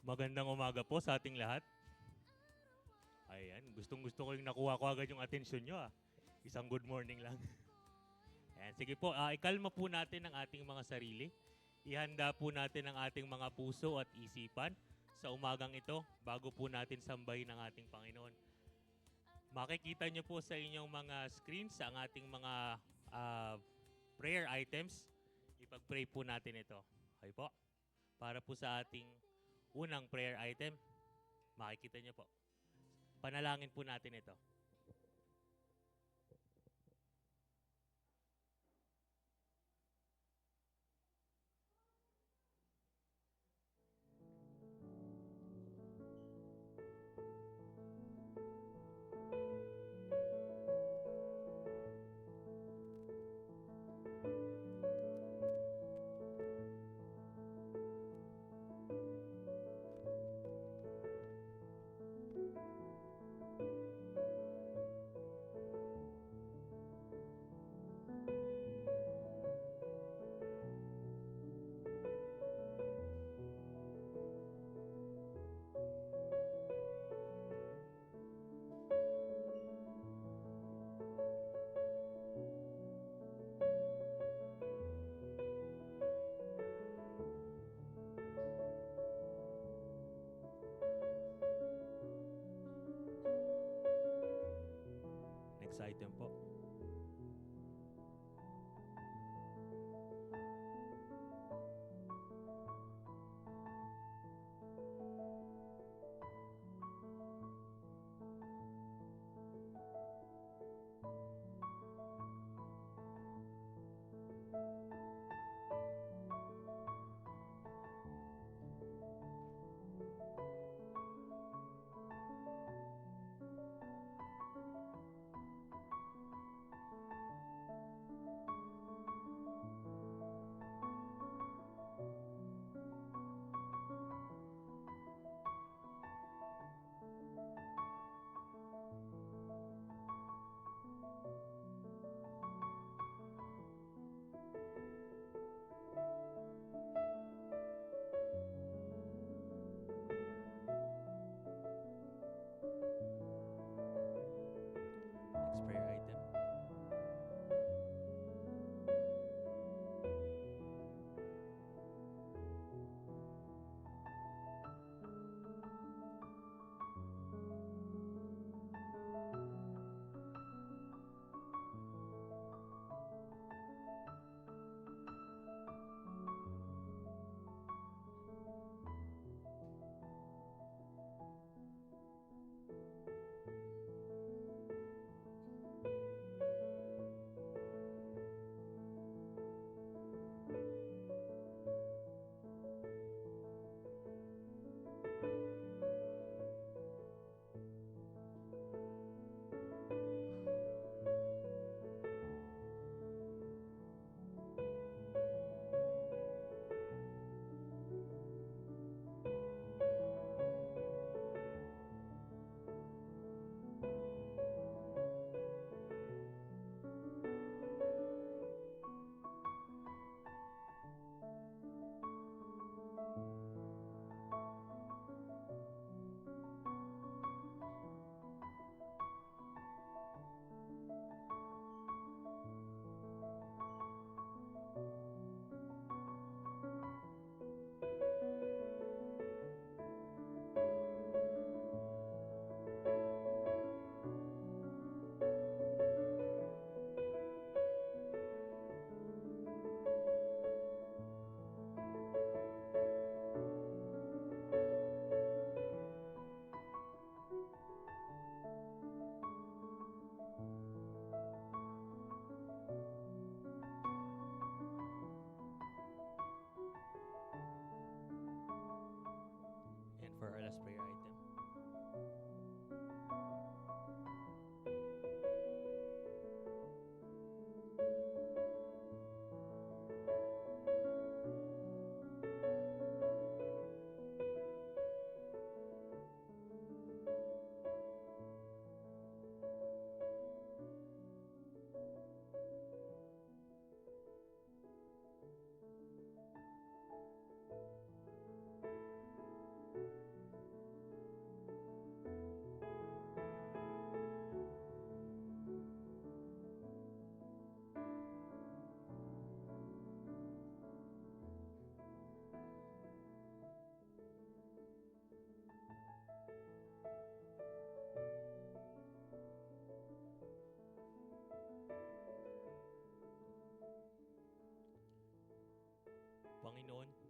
Magandang umaga po sa ating lahat. Ayan, gustong-gusto ko yung nakuha ko agad yung atensyon nyo ah. Isang good morning lang. Ayan, sige po, ikalma po natin ang ating mga sarili. Ihanda po natin ang ating mga puso at isipan sa umagang ito bago po natin sambahin ang ating Panginoon. Makikita nyo po sa inyong mga screens ang ating mga prayer items. Ipag-pray po natin ito. Okay po? Para po sa ating unang prayer item, makikita nyo po. Panalangin po natin ito. Next item po.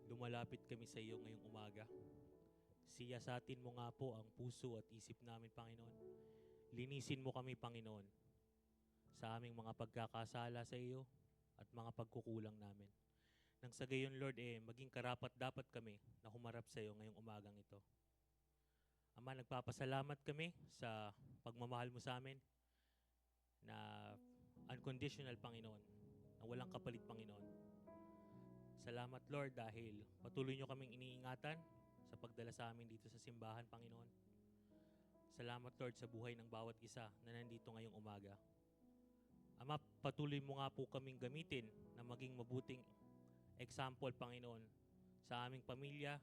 Lumalapit kami sa iyo ngayong umaga. Siyasatin mo nga po ang puso at isip namin, Panginoon. Linisin mo kami, Panginoon, sa aming mga pagkakasala sa iyo at mga pagkukulang namin. Nang sa gayon, Lord, maging karapat dapat kami na humarap sa iyo ngayong umagang ito. Ama, nagpapasalamat kami sa pagmamahal mo sa amin na unconditional, Panginoon, na walang kapalit, Panginoon. Salamat, Lord, dahil patuloy nyo kaming iniingatan sa pagdala sa amin dito sa simbahan, Panginoon. Salamat, Lord, sa buhay ng bawat isa na nandito ngayong umaga. Ama, patuloy mo nga po kaming gamitin na maging mabuting example, Panginoon, sa aming pamilya,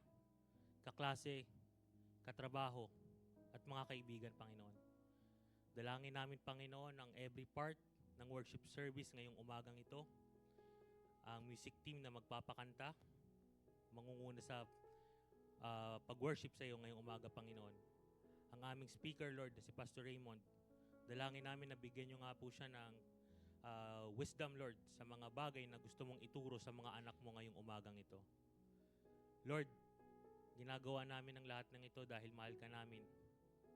kaklase, katrabaho, at mga kaibigan, Panginoon. Dalangin namin, Panginoon, ang every part ng worship service ngayong umagang ito. Ang music team na magpapakanta, mangunguna sa pag-worship sa iyo ngayong umaga, Panginoon. Ang aming speaker, Lord, na si Pastor Raymond, dalangin namin na bigyan nyo nga po siya ng wisdom, Lord, sa mga bagay na gusto mong ituro sa mga anak mo ngayong umagang ito. Lord, ginagawa namin ang lahat ng ito dahil mahal ka namin.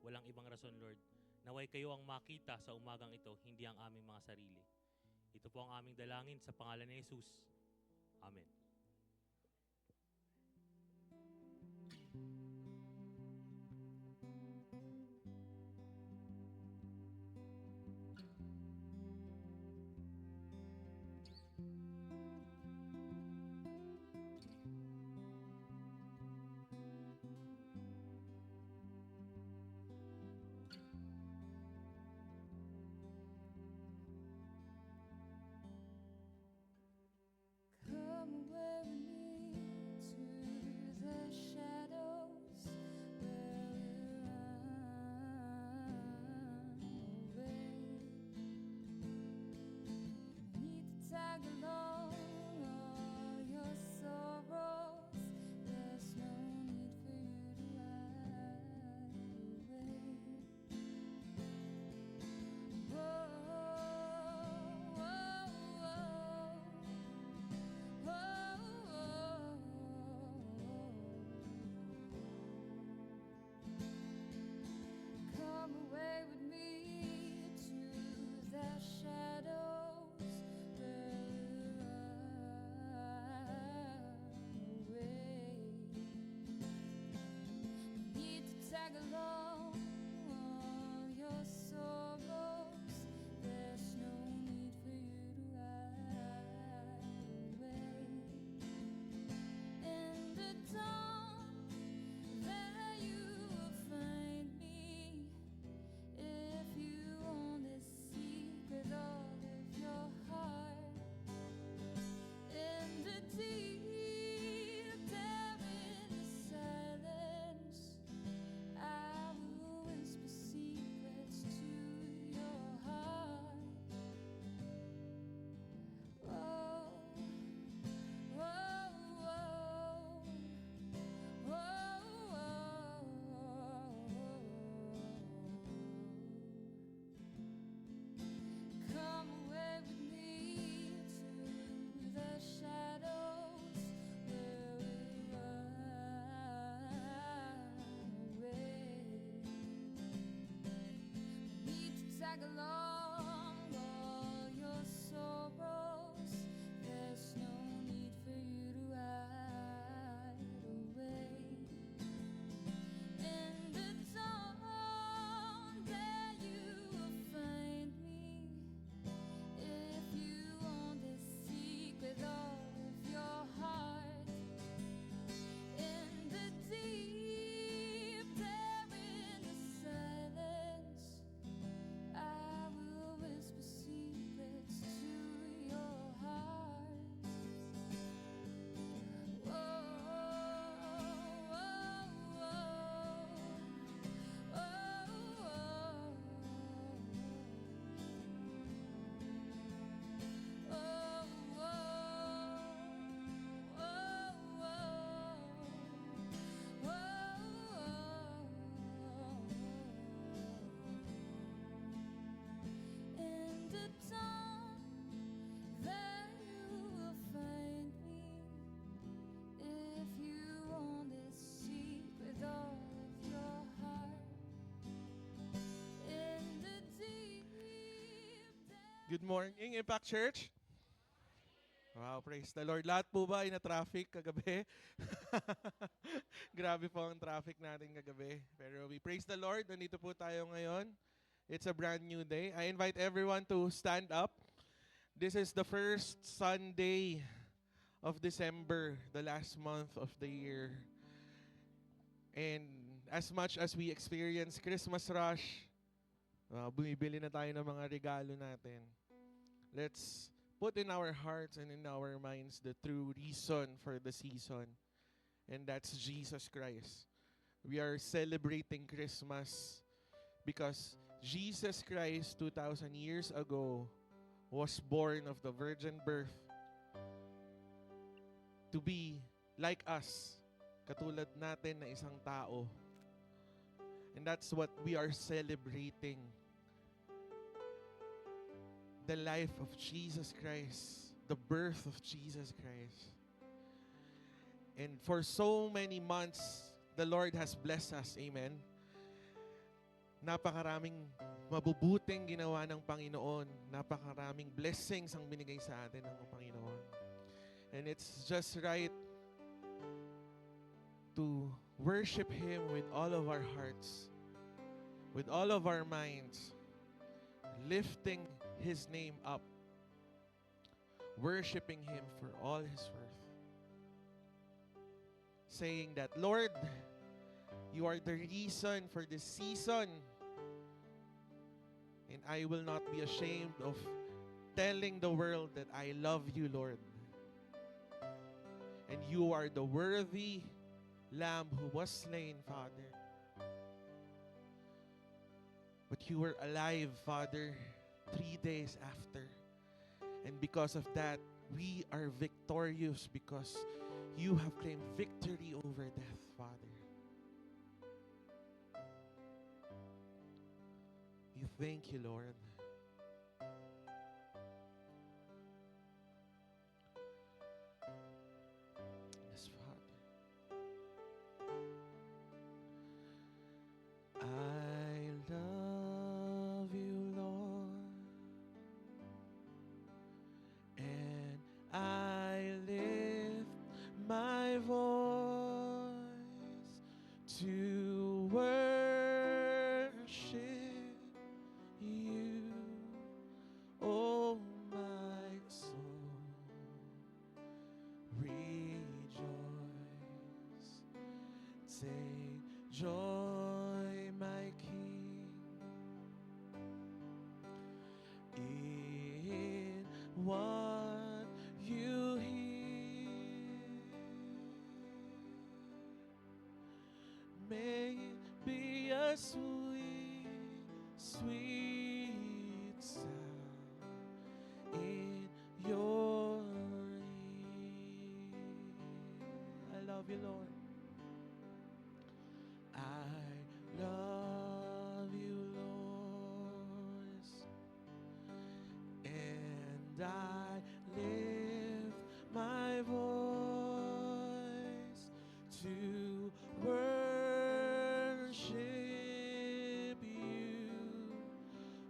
Walang ibang rason, Lord. Naway kayo ang makita sa umagang ito, hindi ang aming mga sarili. Ito po ang aming dalangin sa pangalan ni Jesus. Amen. Come Good morning, Impact Church. Wow, praise the Lord. Lahat po ba ay na-traffic kagabi? Grabe po ang traffic natin kagabi. Pero we praise the Lord. Nandito po tayo ngayon. It's a brand new day. I invite everyone to stand up. This is the first Sunday of December, the last month of the year. And as much as we experience Christmas rush, bumibili na tayo ng mga regalo natin. Let's put in our hearts and in our minds the true reason for the season. And that's Jesus Christ. We are celebrating Christmas because Jesus Christ 2,000 years ago was born of the virgin birth to be like us, katulad natin na isang tao. And that's what we are celebrating. The life of Jesus Christ, the birth of Jesus Christ. And for so many months, the Lord has blessed us. Amen. Napakaraming mabubuting ginawa ng Panginoon. Napakaraming blessings ang binigay sa atin ng Panginoon. And it's just right to worship Him with all of our hearts, with all of our minds, lifting His name up, worshiping Him for all His worth, saying that, Lord, You are the reason for this season, and I will not be ashamed of telling the world that I love You, Lord. And You are the worthy Lamb who was slain, Father. But You were alive, Father, 3 days after. And because of that, we are victorious because You have claimed victory over death, Father. We thank You, Lord. Yes, Father. I love You, Lord, and I lift my voice to worship You, oh my soul, rejoice, take joy, my King, in what You hear. May it be a sweet, sweet sound in Your ear. I love You, Lord. I love You, Lord, and I lift my voice to worship You,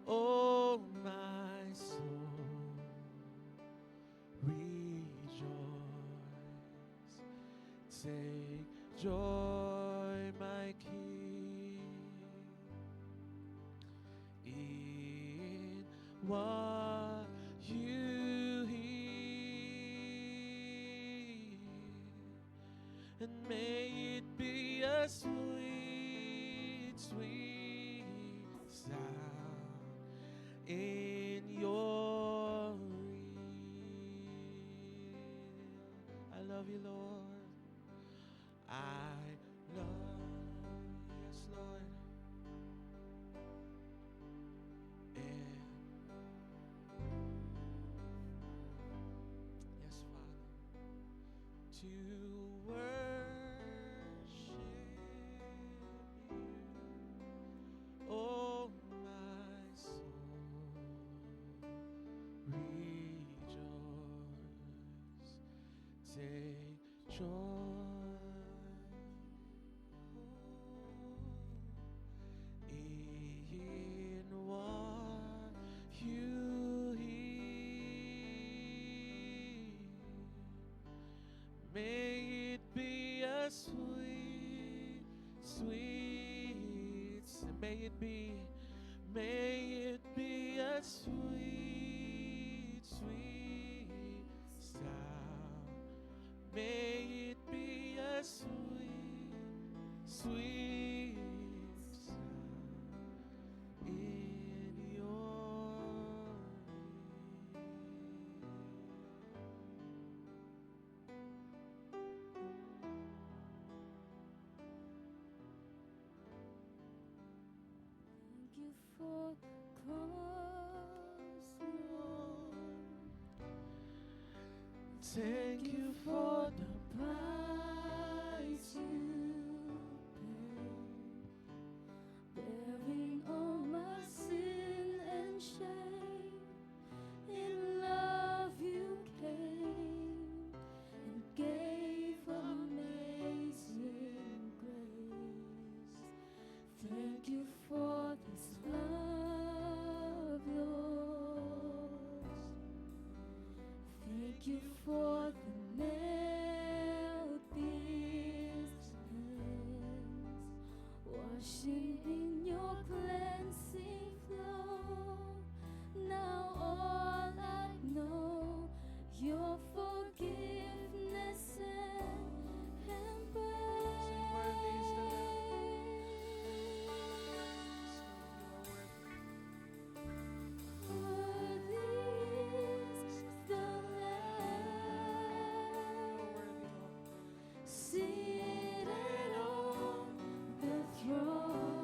oh my soul, rejoice, take joy, my King, in what You hear, and may it be a sweet, sweet sound in Your ear. I love You, Lord. I love, yes, Lord, and yes, Father, to worship You, oh my soul, rejoice, take joy. In what You hear, may it be a sweet, sweet sound. May it be a sweet, sweet sound in your ear. Thank you for the cross, Lord. Thank you for the price you paid, bearing all my sin and shame. In love you came and gave amazing grace. Thank you for this love, Lord. Thank you for the nail-pierced hands, washing in your cleansing flow. Now all I know, your forgiveness and worthy is the Seated on the throne.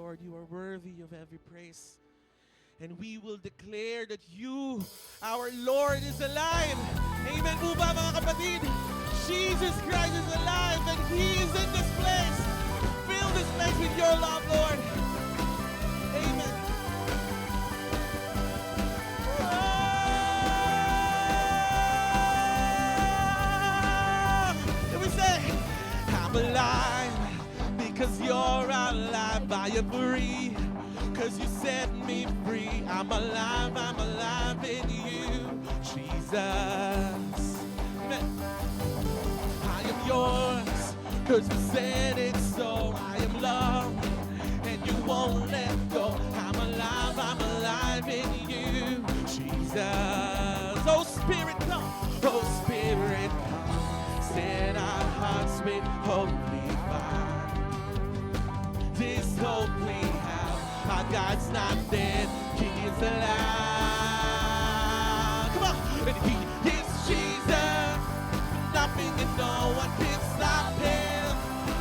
Lord. You are worthy of every praise. And we will declare that you, our Lord, is alive. Amen po ba mga kapatid? Jesus Christ is alive and He is in this place. Fill this place with your love, Lord. Amen. Can we say, I'm alive because you're alive. I am free because you set me free. I'm alive in you, Jesus. Amen. I am yours because you said it so. I am loved and you won't let go. I'm alive in you, Jesus. Oh Spirit come, oh Spirit come. Set our hearts with holy fire. This hope we have, our God's not dead, He is alive. Come on, and He is Jesus. Nothing and no one can stop Him.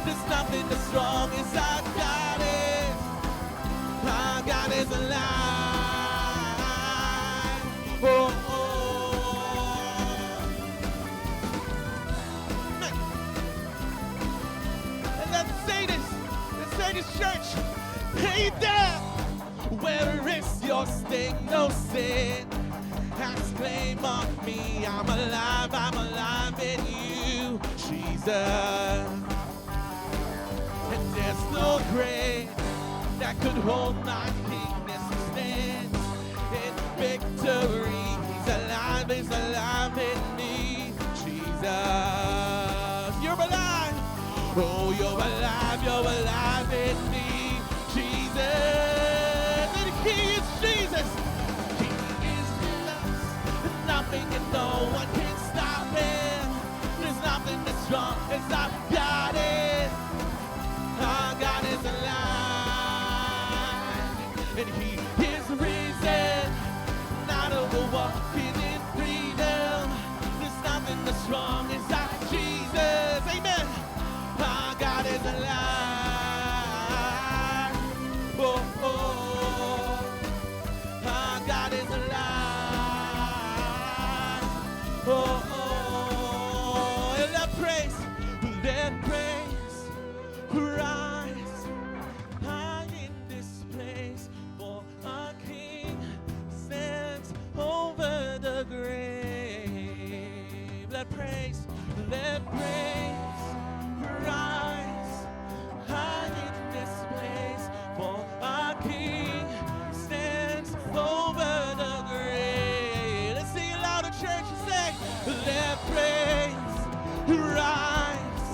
There's nothing as strong as our God is. Our God is alive. Oh, Man. And let's say this church. Hey there, where is your sting? No sin has claim of me. I'm alive in you, Jesus. And there's no grave that could hold my weakness. He stands in victory. He's alive in me, Jesus. You're alive. Oh, you're alive in me, Jesus. And He is Jesus. He is Jesus. Nothing and no one can stop Him. There's nothing as strong as our God is. Our God is alive. And He is risen. Not over walking in freedom. There's nothing as strong as our Jesus. Amen. Our God is alive. Oh, oh. Our God is alive. Oh, oh. And let praise rise high in this place. For our King stands over the grave. Let praise rise high in this place, for our King stands over the grave. Let's sing it louder, church, and say, let praise rise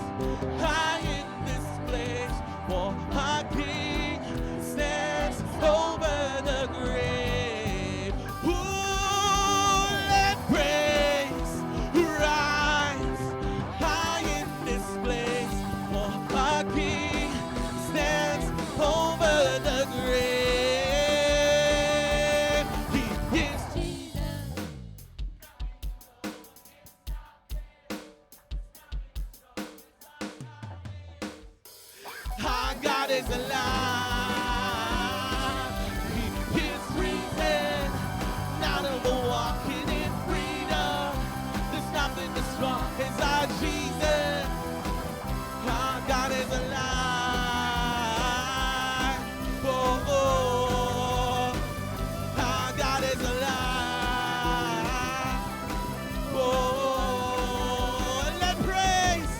high in this place, for our King stands over the grave. Ooh, let praise rise high in this place, for our King stands over the grave. He is Jesus. Our God is alive. He is risen. Now that we're walking in freedom, there's nothing as strong as our Jesus. Our God is alive. Oh, oh. Our God is alive. Oh, let praise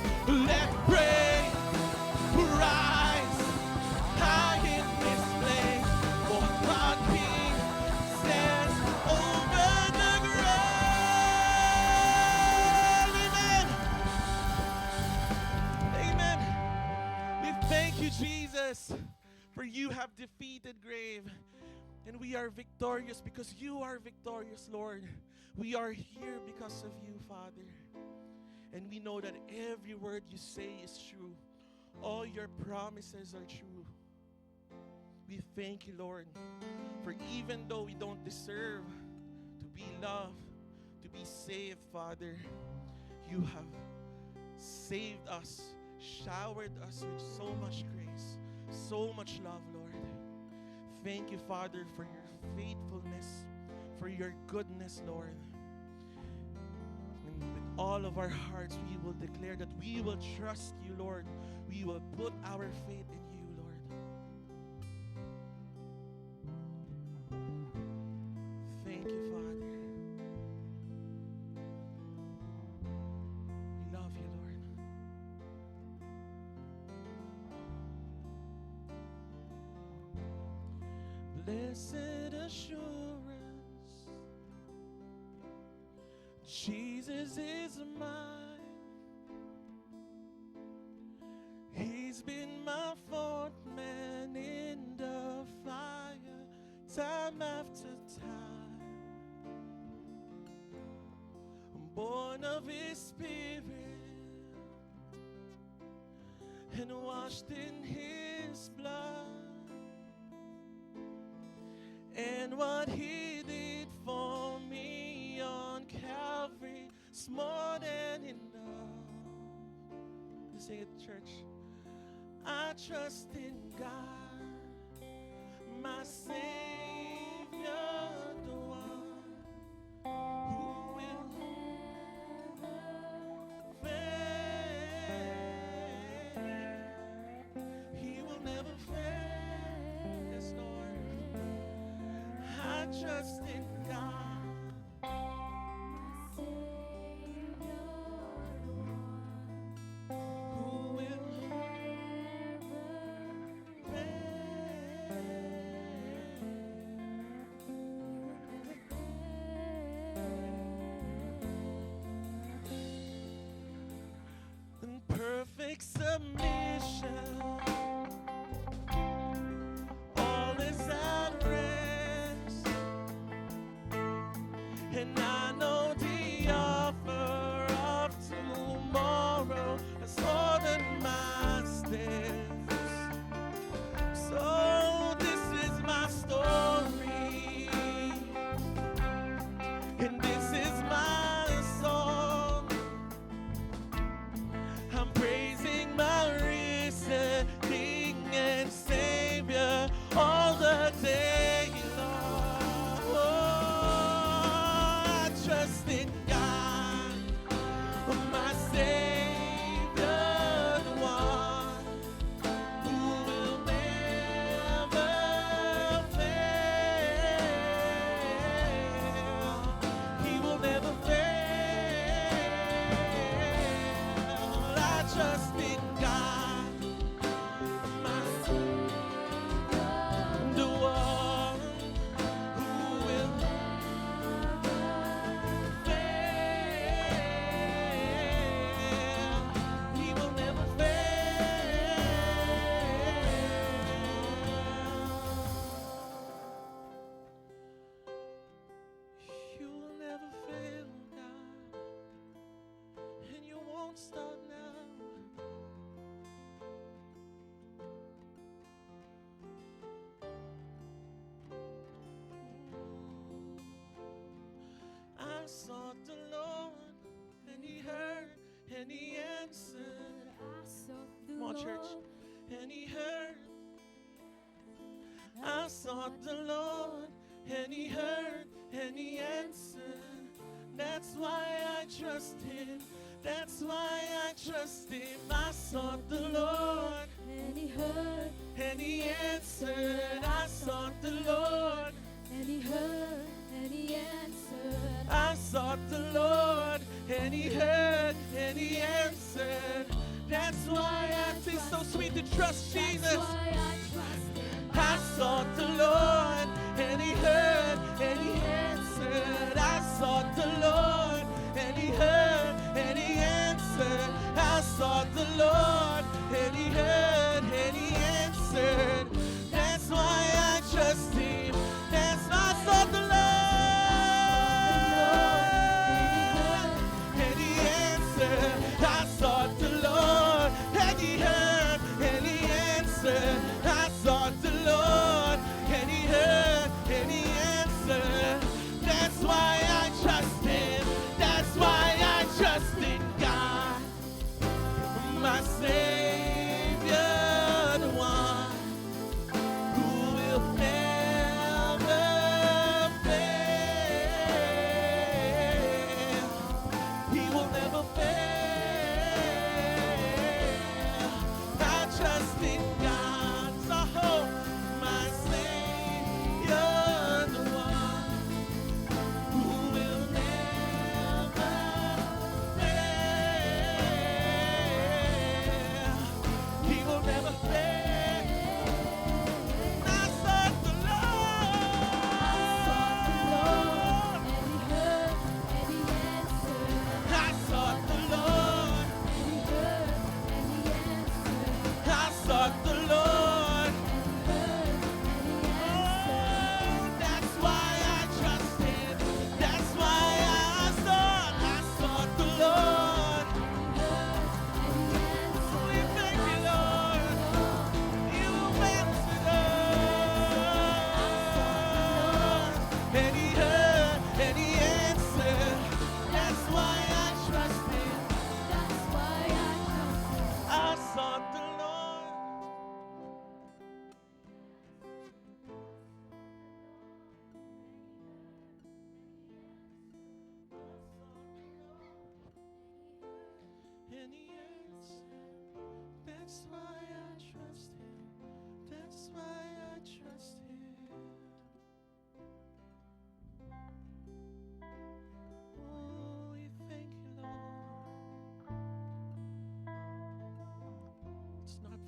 rise high in this place, for our King stands over the grave. Amen. Amen. We thank you, Jesus, for you have defeated grave. And we are victorious because you are victorious, Lord. We are here because of you, Father. And we know that every word you say is true. All your promises are true. We thank you, Lord, for even though we don't deserve to be loved, to be saved, Father, you have saved us, showered us with so much grace, so much love, Lord. thank you, Father, for your faithfulness, for your goodness, Lord. And with all of our hearts, we will declare that we will trust you, Lord. We will put our faith in you, Lord. Thank you, Father. We love you, Lord. Blessed assurance, Jesus is mine. He's been my fourth man in the fire, time after time. I'm born of His Spirit and washed in His blood. And what He did for me on Calvary is more than enough. You sing it, church. I trust in God, my Savior, the one who will never fail. He will never fail. Yes, Lord. I trust in God, My Savior, the one who will in perfect submission, all is at rest, and I know the offer of tomorrow has ordered my steps. So this is my story, and this is my song. I'm praising my risen King and Savior all the day long. Oh, I trust in God, my Savior, the one who will never fail. He will never fail. I trust in God, my Savior, the one who will never fail. He will never fail. You will never fail, God, and you won't stop now. I sought the Lord, and He heard, and He answered. I sought the Come on, church. Lord. And He heard. I sought the Lord, and He heard, and He answered. That's why I trust Him. That's why I trust Him. I sought the Lord, And He heard, and He answered. I sought the Lord, and He heard, and He answered. I sought the Lord, and He heard, and He answered. That's why it's so sweet to trust That's Jesus. why I trust Him. I sought the Lord, and He heard, and He answered. I sought the Lord, and He heard, and He answered. I sought the Lord, and He heard, and He answered. That's why I trust Him. That's why I sought the Lord, and He answered. I sought the Lord, and He heard, and He answered. I sought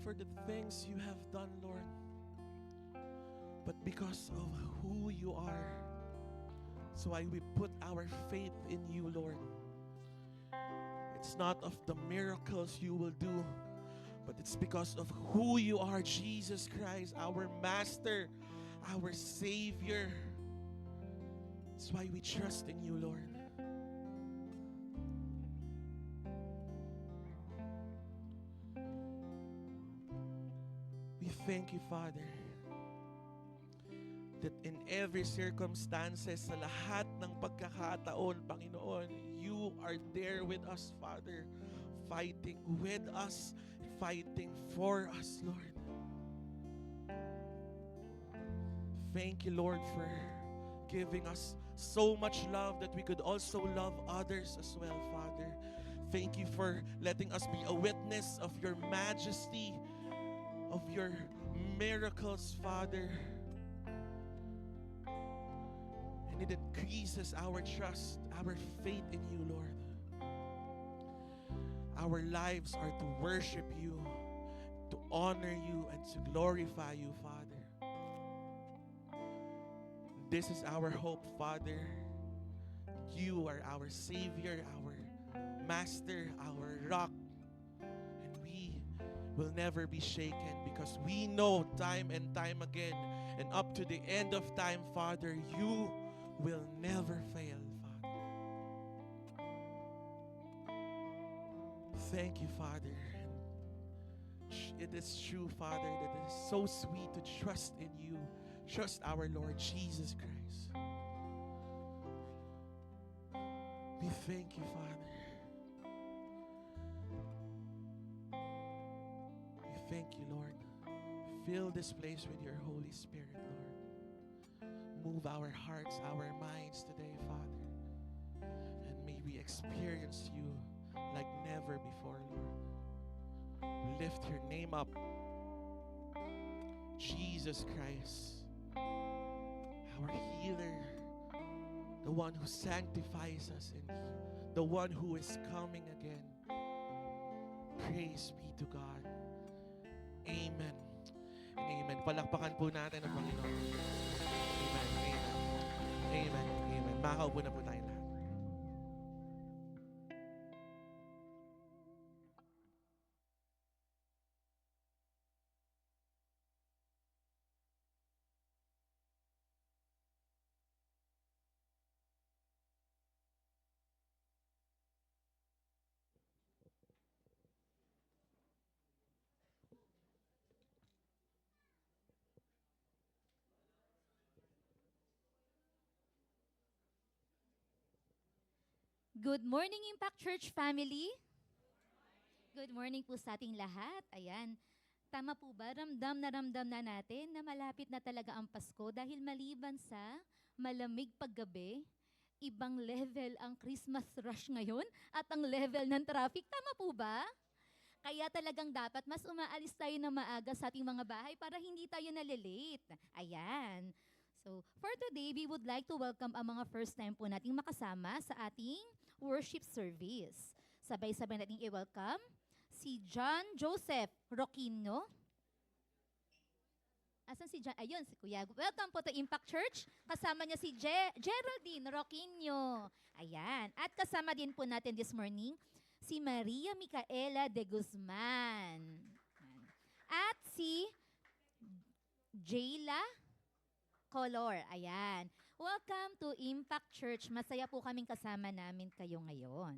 for the things you have done, Lord, but because of who you are. So why we put our faith in you, Lord. It's not of the miracles you will do, but it's because of who you are, Jesus Christ, our Master, our Savior. That's why we trust in you, Lord. We thank you, Father, that in every circumstances, sa lahat ng pagkakataon, Panginoon, you are there with us, Father, fighting with us, fighting for us, Lord. Thank you, Lord, for giving us so much love that we could also love others as well, Father. Thank you for letting us be a witness of your majesty, of your miracles, Father. And it increases our trust, our faith in you, Lord. Our lives are to worship you, to honor you, and to glorify you, Father. This is our hope, Father. You are our Savior, our Master, our Rock. And we will never be shaken because we know time and time again and up to the end of time, Father, you will never fail, Father. Thank you, Father. It is true, Father, that it is so sweet to trust in you. Trust our Lord Jesus Christ. We thank you, Father. We thank you, Lord. Fill this place with your Holy Spirit, Lord. Move our hearts, our minds today, Father. And may we experience you like never before, Lord. Lift your name up. Jesus Christ, our healer, the one who sanctifies us and the one who is coming again. Praise be to God. Amen. And amen. Palakpakan po natin ang Panginoon. Amen. Amen. Amen. Amen. Makaupo na po tayo lahat. Good morning, Impact Church family. Good morning po sa ating lahat. Ayan. Tama po ba? Ramdam na natin na malapit na talaga ang Pasko dahil maliban sa malamig paggabi, ibang level ang Christmas rush ngayon at ang level ng traffic. Tama po ba? Kaya talagang dapat mas umaalis tayo na maaga sa ating mga bahay para hindi tayo nalilate. Ayan. So, for today, we would like to welcome ang mga first time po nating makasama sa ating worship service. Sabay-sabay nating i-welcome si John Joseph Roquino. Asan si John? Ayun, si Kuya. Welcome po to Impact Church. Kasama niya si Geraldine Roquino. Ayan. At kasama din po natin this morning si Maria Micaela de Guzman. Ayan. At si Jayla Color. Ayan. Welcome to Impact Church. Masaya po kaming kasama namin kayo ngayon.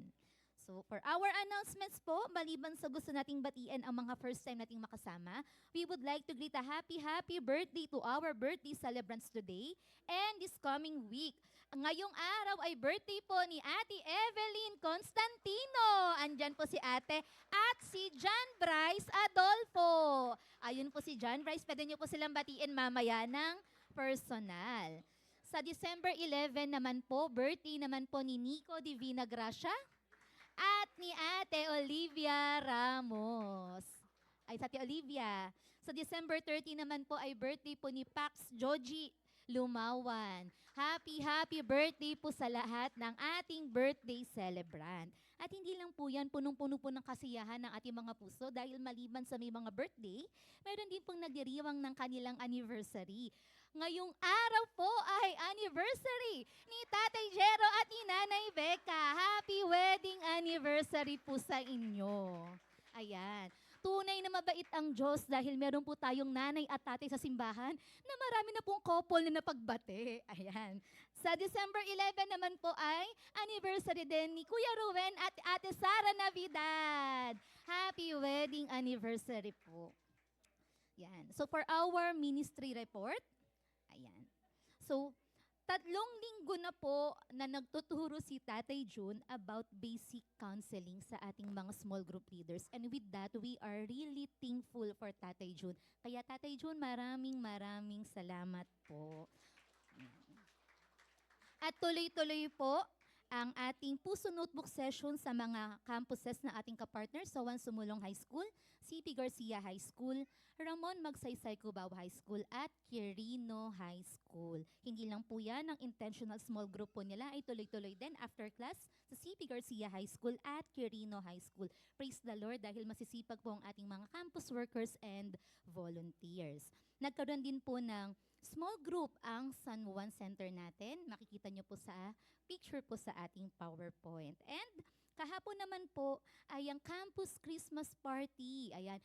So, for our announcements po, maliban sa gusto nating batiin ang mga first time nating makasama, we would like to greet a happy birthday to our birthday celebrants today and this coming week. Ngayong araw ay birthday po ni Ate Evelyn Constantino. Andyan po si ate at si John Bryce Adolfo. Ayun po si John Bryce. Pwede niyo po silang batiin mamaya ng personal. Sa December 11 naman po, birthday naman po ni Nico Divina Gracia at ni Ate Olivia Ramos. Ay, sa Ate Olivia. Sa December 30 naman po ay birthday po ni Pax Joji Lumawan. Happy birthday po sa lahat ng ating birthday celebrant. At hindi lang po yan, punong-puno po ng kasiyahan ng ating mga puso dahil maliban sa may mga birthday, meron din pong nagdiriwang ng kanilang anniversary. Ngayong araw po ay anniversary ni Tatay Jero at ni Nanay Becca. Happy wedding anniversary po sa inyo. Ayan. Tunay na mabait ang Diyos dahil meron po tayong nanay at tatay sa simbahan na marami na pong couple na napagbate. Ayan. Sa December 11 naman po ay anniversary din ni Kuya Ruben at Ate Sara Navidad. Happy wedding anniversary po. Yan. So for our ministry report, ayan. So, 3 linggo na po na nagtuturo si Tatay June about basic counseling sa ating mga small group leaders. And with that, we are really thankful for Tatay June. Kaya Tatay June, maraming salamat po. At tuloy-tuloy po ang ating puso notebook session sa mga campuses na ating kapartner sa Juan Sumulong High School, CP Garcia High School, Ramon Magsaysay Cubao High School at Quirino High School. Hindi lang po yan, ang intentional small group po nila ay tuloy-tuloy din after class sa CP Garcia High School at Quirino High School. Praise the Lord dahil masisipag po ang ating mga campus workers and volunteers. Nagkaroon din po ng small group ang San Juan Center natin. Makikita nyo po sa picture po sa ating PowerPoint. And kahapon naman po ay ang Campus Christmas Party. Ayan.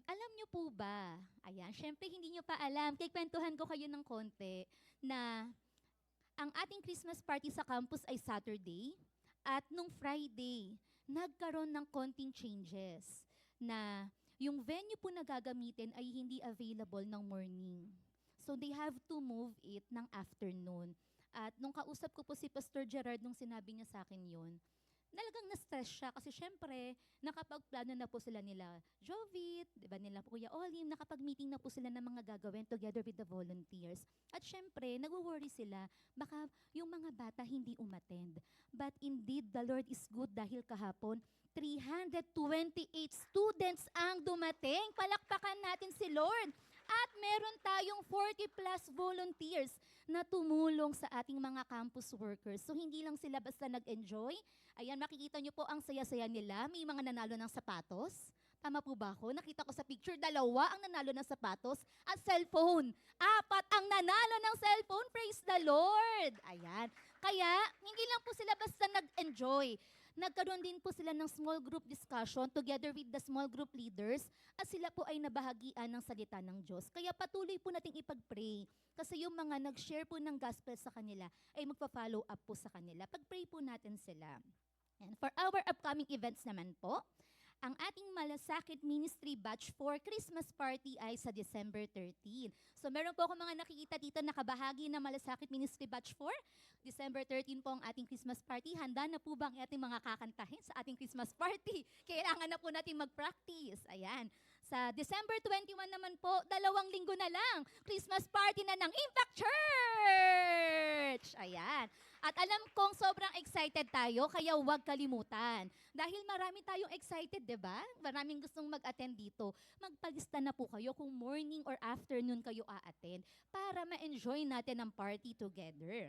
Alam nyo po ba? Ayan, syempre hindi nyo pa alam. Kikwentuhan ko kayo ng konti na ang ating Christmas party sa campus ay Saturday at nung Friday, nagkaroon ng konting changes na yung venue po na gagamitin ay hindi available ng morning. So they have to move it ng afternoon. At nung kausap ko po si Pastor Gerard nung sinabi niya sa akin yun, nalagang na-stress siya kasi syempre, nakapagplano na po sila nila Jovit, di ba nila Kuya Olim, nakapag-meeting na po sila ng mga gagawin together with the volunteers. At syempre, nagwo-worry sila, baka yung mga bata hindi umattend. But indeed, the Lord is good dahil kahapon, 328 students ang dumating. Palakpakan natin si Lord. At meron tayong 40 plus volunteers na tumulong sa ating mga campus workers. So hindi lang sila basta nag-enjoy. Ayan, makikita nyo po ang saya-saya nila. May mga nanalo ng sapatos. Tama po ba ako? Nakita ko sa picture, 2 ang nanalo ng sapatos at cellphone. 4 ang nanalo ng cellphone. Praise the Lord! Ayan. Kaya, hindi lang po sila basta nag-enjoy. Nagkaroon din po sila ng small group discussion together with the small group leaders at sila po ay nabahagian ng salita ng Diyos. Kaya patuloy po nating ipag-pray kasi yung mga nag-share po ng gospel sa kanila ay magpa-follow up po sa kanila. Pag-pray po natin sila. And for our upcoming events naman po, ang ating Malasakit Ministry Batch 4 Christmas Party ay sa December 13. So meron po ako mga nakikita dito nakabahagi ng Malasakit Ministry Batch 4. December 13 po ang ating Christmas Party. Handa na po ba ang ating mga kakantahin sa ating Christmas Party? Kailangan na po natin mag-practice. Ayan. Sa December 21 naman po, 2 linggo na lang, Christmas Party na ng Impact Church! Ayan. At alam kong sobrang excited tayo, kaya huwag kalimutan. Dahil marami tayong excited, di ba? Maraming gustong mag-attend dito. Magpalista na po kayo kung morning or afternoon kayo a-attend para ma-enjoy natin ang party together.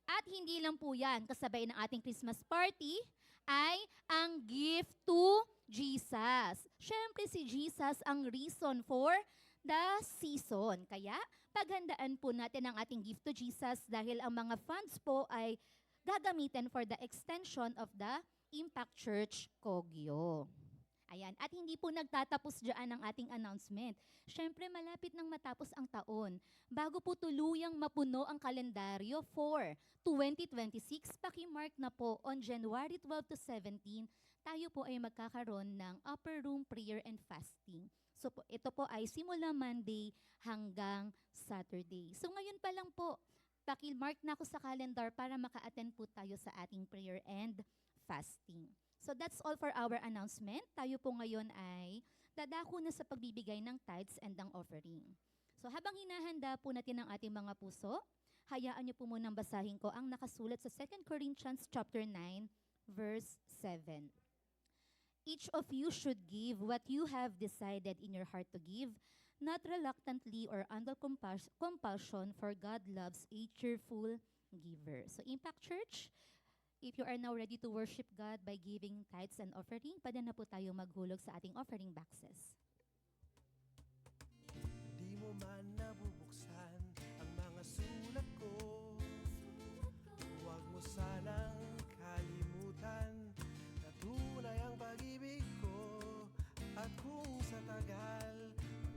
At hindi lang po yan, kasabay ng ating Christmas party ay ang gift to Jesus. Siyempre si Jesus ang reason for the season. Kaya paghandaan po natin ang ating gift to Jesus dahil ang mga funds po ay gagamitin for the extension of the Impact Church Kogyo. Ayan. At hindi po nagtatapos dyan ang ating announcement. Siyempre, malapit nang matapos ang taon. Bago po tuluyang mapuno ang kalendaryo for 2026, pakimark na po on January 12 to 17, tayo po ay magkakaroon ng upper room prayer and fasting. So ito po ay simula Monday hanggang Saturday. So ngayon pa lang po, pakimark na ako sa calendar para maka-attend po tayo sa ating prayer and fasting. So that's all for our announcement. Tayo po ngayon ay dadako na sa pagbibigay ng tithes and ng offering. So habang hinahanda po natin ang ating mga puso, hayaan niyo po munang basahin ko ang nakasulat sa 2 Corinthians chapter 9, verse 7. Each of you should give what you have decided in your heart to give, not reluctantly or under compulsion, for God loves a cheerful giver. So Impact Church, if you are now ready to worship God by giving tithes and offering, pwede na po tayo maghulog sa ating offering boxes. Di mo man nabubuksan ang mga sulat ko. Huwag mo sanang kalimutan na tunay ang pag-ibig ko. At kung sa tagal,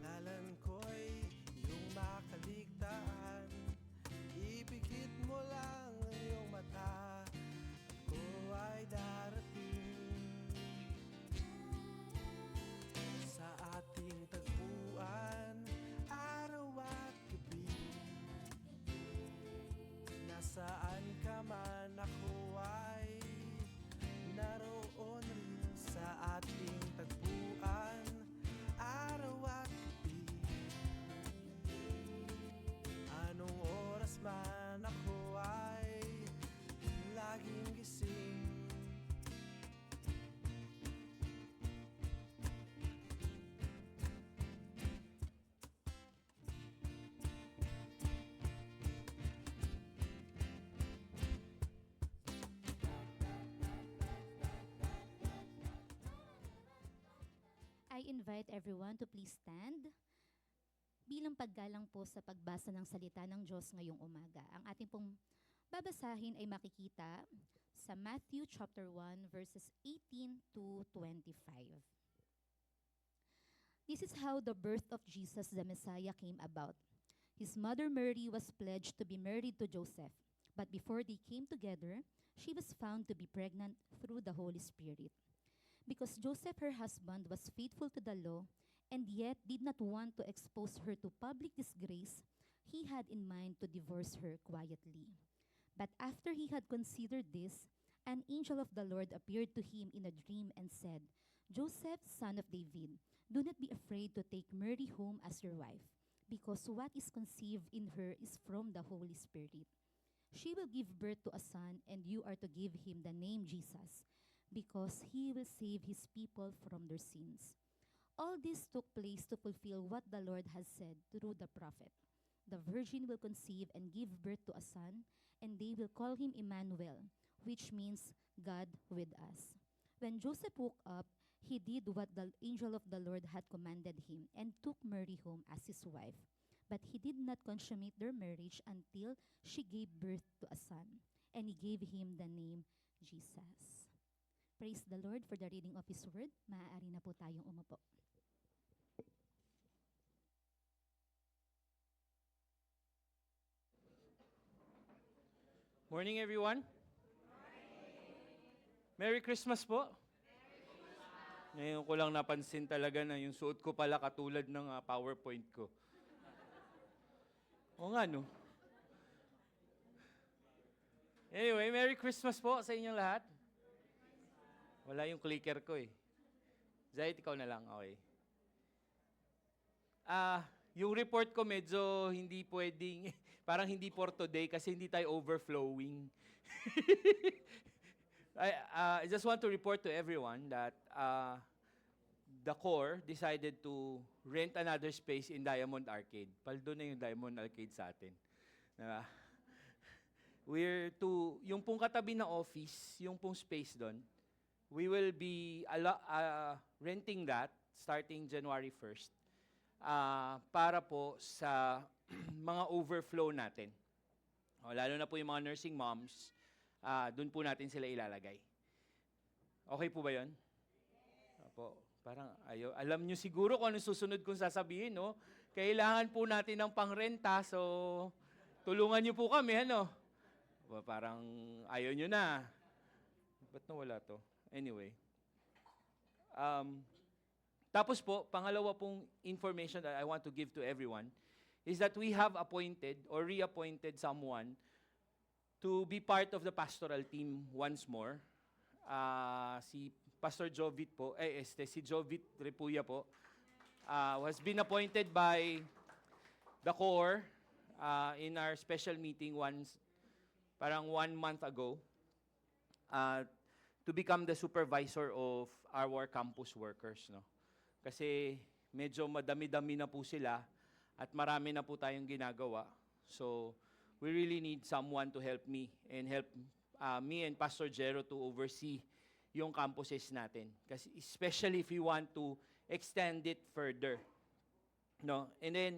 pangalan ko'y iyong makaligtaan, ipikit mo lang ang iyong mata, ko ay darating. Sa ating tagpuan, araw at gabi, nasaan ka man, ako ay naroon rin. Sa ating tagpuan, araw at gabi, anong oras man, ako ay laging gising. I invite everyone to please stand bilang paggalang po sa pagbasa ng salita ng Diyos ngayong umaga. Ang ating pong babasahin ay makikita sa Matthew chapter 1 verses 18 to 25. This is how the birth of Jesus the Messiah came about. His mother Mary was pledged to be married to Joseph, but before they came together, she was found to be pregnant through the Holy Spirit. Because Joseph, her husband, was faithful to the law and yet did not want to expose her to public disgrace, he had in mind to divorce her quietly. But after he had considered this, an angel of the Lord appeared to him in a dream and said, "Joseph, son of David, do not be afraid to take Mary home as your wife, because what is conceived in her is from the Holy Spirit. She will give birth to a son, and you are to give him the name Jesus, because he will save his people from their sins." All this took place to fulfill what the Lord has said through the prophet. The virgin will conceive and give birth to a son, and they will call him Emmanuel, which means God with us. When Joseph woke up, he did what the angel of the Lord had commanded him and took Mary home as his wife. But he did not consummate their marriage until she gave birth to a son, and he gave him the name Jesus. Praise the Lord for the reading of His Word. Maaari na po tayong umupo. Morning, everyone. Merry Christmas po. Ngayon ko lang napansin talaga na yung suot ko pala katulad ng PowerPoint ko. O nga, no? Anyway, Merry Christmas po sa inyong lahat. Wala yung clicker ko eh. Zahid, ikaw na lang. Okay. Yung report ko medyo hindi pwedeng, parang hindi for today kasi hindi tayo overflowing. I just want to report to everyone that the core decided to rent another space in Diamond Arcade. Paldo na yung Diamond Arcade sa atin. Diba? Yung pong katabi na office, yung pong space doon, we will be renting that starting January 1st para po sa mga overflow natin. Lalo na po yung mga nursing moms, doon po natin sila ilalagay. Okay po ba yun? Opo, parang alam nyo siguro kung ano susunod kong sasabihin, no? Kailangan po natin ng pangrenta, so tulungan nyo po kami, ano? Parang ayaw nyo na. Ba't nawala to? Anyway. Tapos po, pangalawa pong information that I want to give to everyone is that we have appointed or reappointed someone to be part of the pastoral team once more. Si Pastor Jovit po, si Jovit Repuya po, has been appointed by the core in our special meeting parang 1 month ago, to become the supervisor of our campus workers, no? Kasi medyo madami-dami na po sila at marami na po tayong ginagawa. So, we really need someone to help me and help me and Pastor Jero to oversee yung campuses natin. Kasi especially if we want to extend it further. No? And then,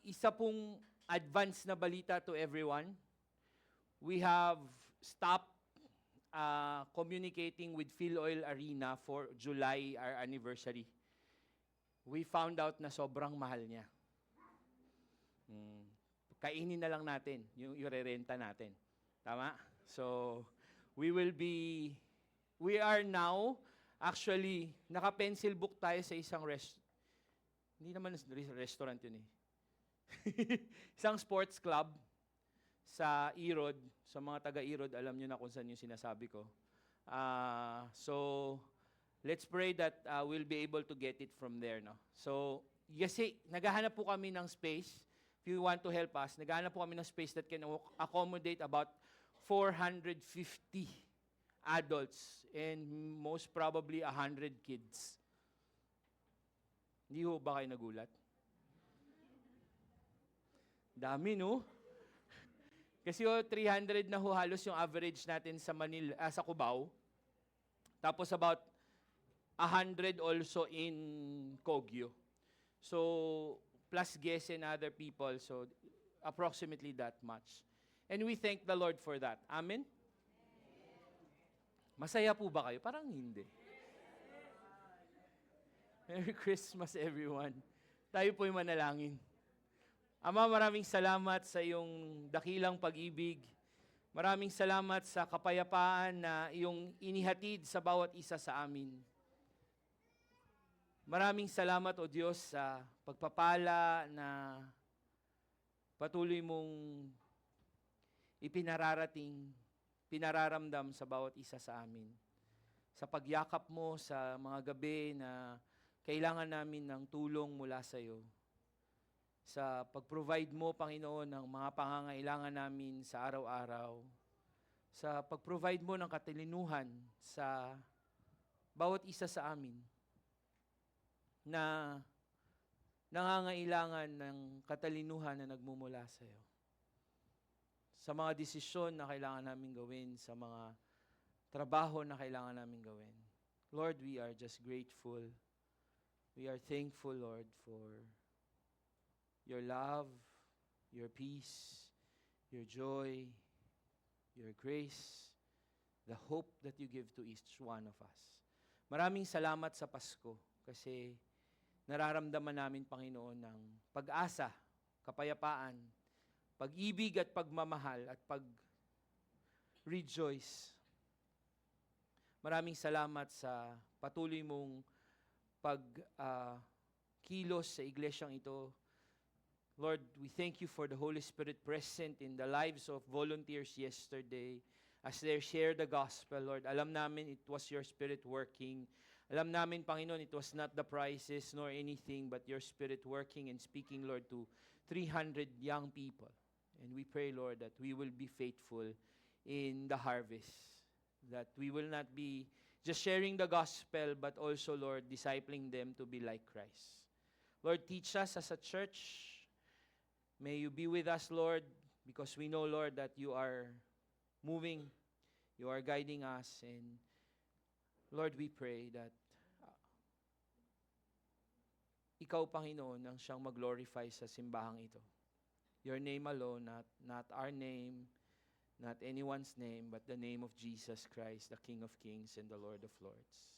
isa pong advance na balita to everyone. We have stopped communicating with Philoil Arena for July, our anniversary. We found out na sobrang mahal niya. Kainin na lang natin yung irerenta natin. Tama? So, we are now, actually, naka-pencil book tayo sa isang hindi naman restaurant yun eh. Isang sports club sa Erod. Sa mga taga-Erod, alam nyo na kung saan yung sinasabi ko. So, let's pray that we'll be able to get it from there. No? So, kasi naghahanap po kami ng space. If you want to help us, naghahanap po kami ng space that can accommodate about 450 adults and most probably 100 kids. Hindi ho ba kayo nagulat? Dami, no? Kasi 300 na ho halos yung average natin sa Manila, sa Cubao. Tapos about 100 also in Kogyo. So, plus guests and other people. So, approximately that much. And we thank the Lord for that. Amen? Masaya po ba kayo? Parang hindi. Merry Christmas, everyone. Tayo po'y manalangin. Ama, maraming salamat sa iyong dakilang pag-ibig. Maraming salamat sa kapayapaan na iyong inihatid sa bawat isa sa amin. Maraming salamat, O Diyos, sa pagpapala na patuloy mong pinararamdam sa bawat isa sa amin. Sa pagyakap mo sa mga gabi na kailangan namin ng tulong mula sa iyo. Sa pag-provide mo, Panginoon, ng mga pangangailangan namin sa araw-araw. Sa pag-provide mo ng katalinuhan sa bawat isa sa amin na nangangailangan ng katalinuhan na nagmumula sa iyo. Sa mga desisyon na kailangan namin gawin, sa mga trabaho na kailangan namin gawin. Lord, we are just grateful. We are thankful, Lord, for your love, your peace, your joy, your grace, the hope that you give to each one of us. Maraming salamat sa Pasko kasi nararamdaman namin, Panginoon, ng pag-asa, kapayapaan, pag-ibig at pagmamahal at pag-rejoice. Maraming salamat sa patuloy mong pag-kilos sa iglesyang ito. Lord, we thank you for the Holy Spirit present in the lives of volunteers yesterday as they shared the gospel, Lord. Alam namin it was your Spirit working. Alam namin, Panginoon, it was not the prizes nor anything, but your Spirit working and speaking, Lord, to 300 young people. And we pray, Lord, that we will be faithful in the harvest. That we will not be just sharing the gospel, but also, Lord, discipling them to be like Christ. Lord, teach us as a church. May you be with us, Lord, because we know, Lord, that you are moving, you are guiding us, and Lord, we pray that ikaw, Panginoon, ang siyang mag-glorify sa simbahang ito. Your name alone, not our name, not anyone's name, but the name of Jesus Christ, the King of Kings and the Lord of Lords.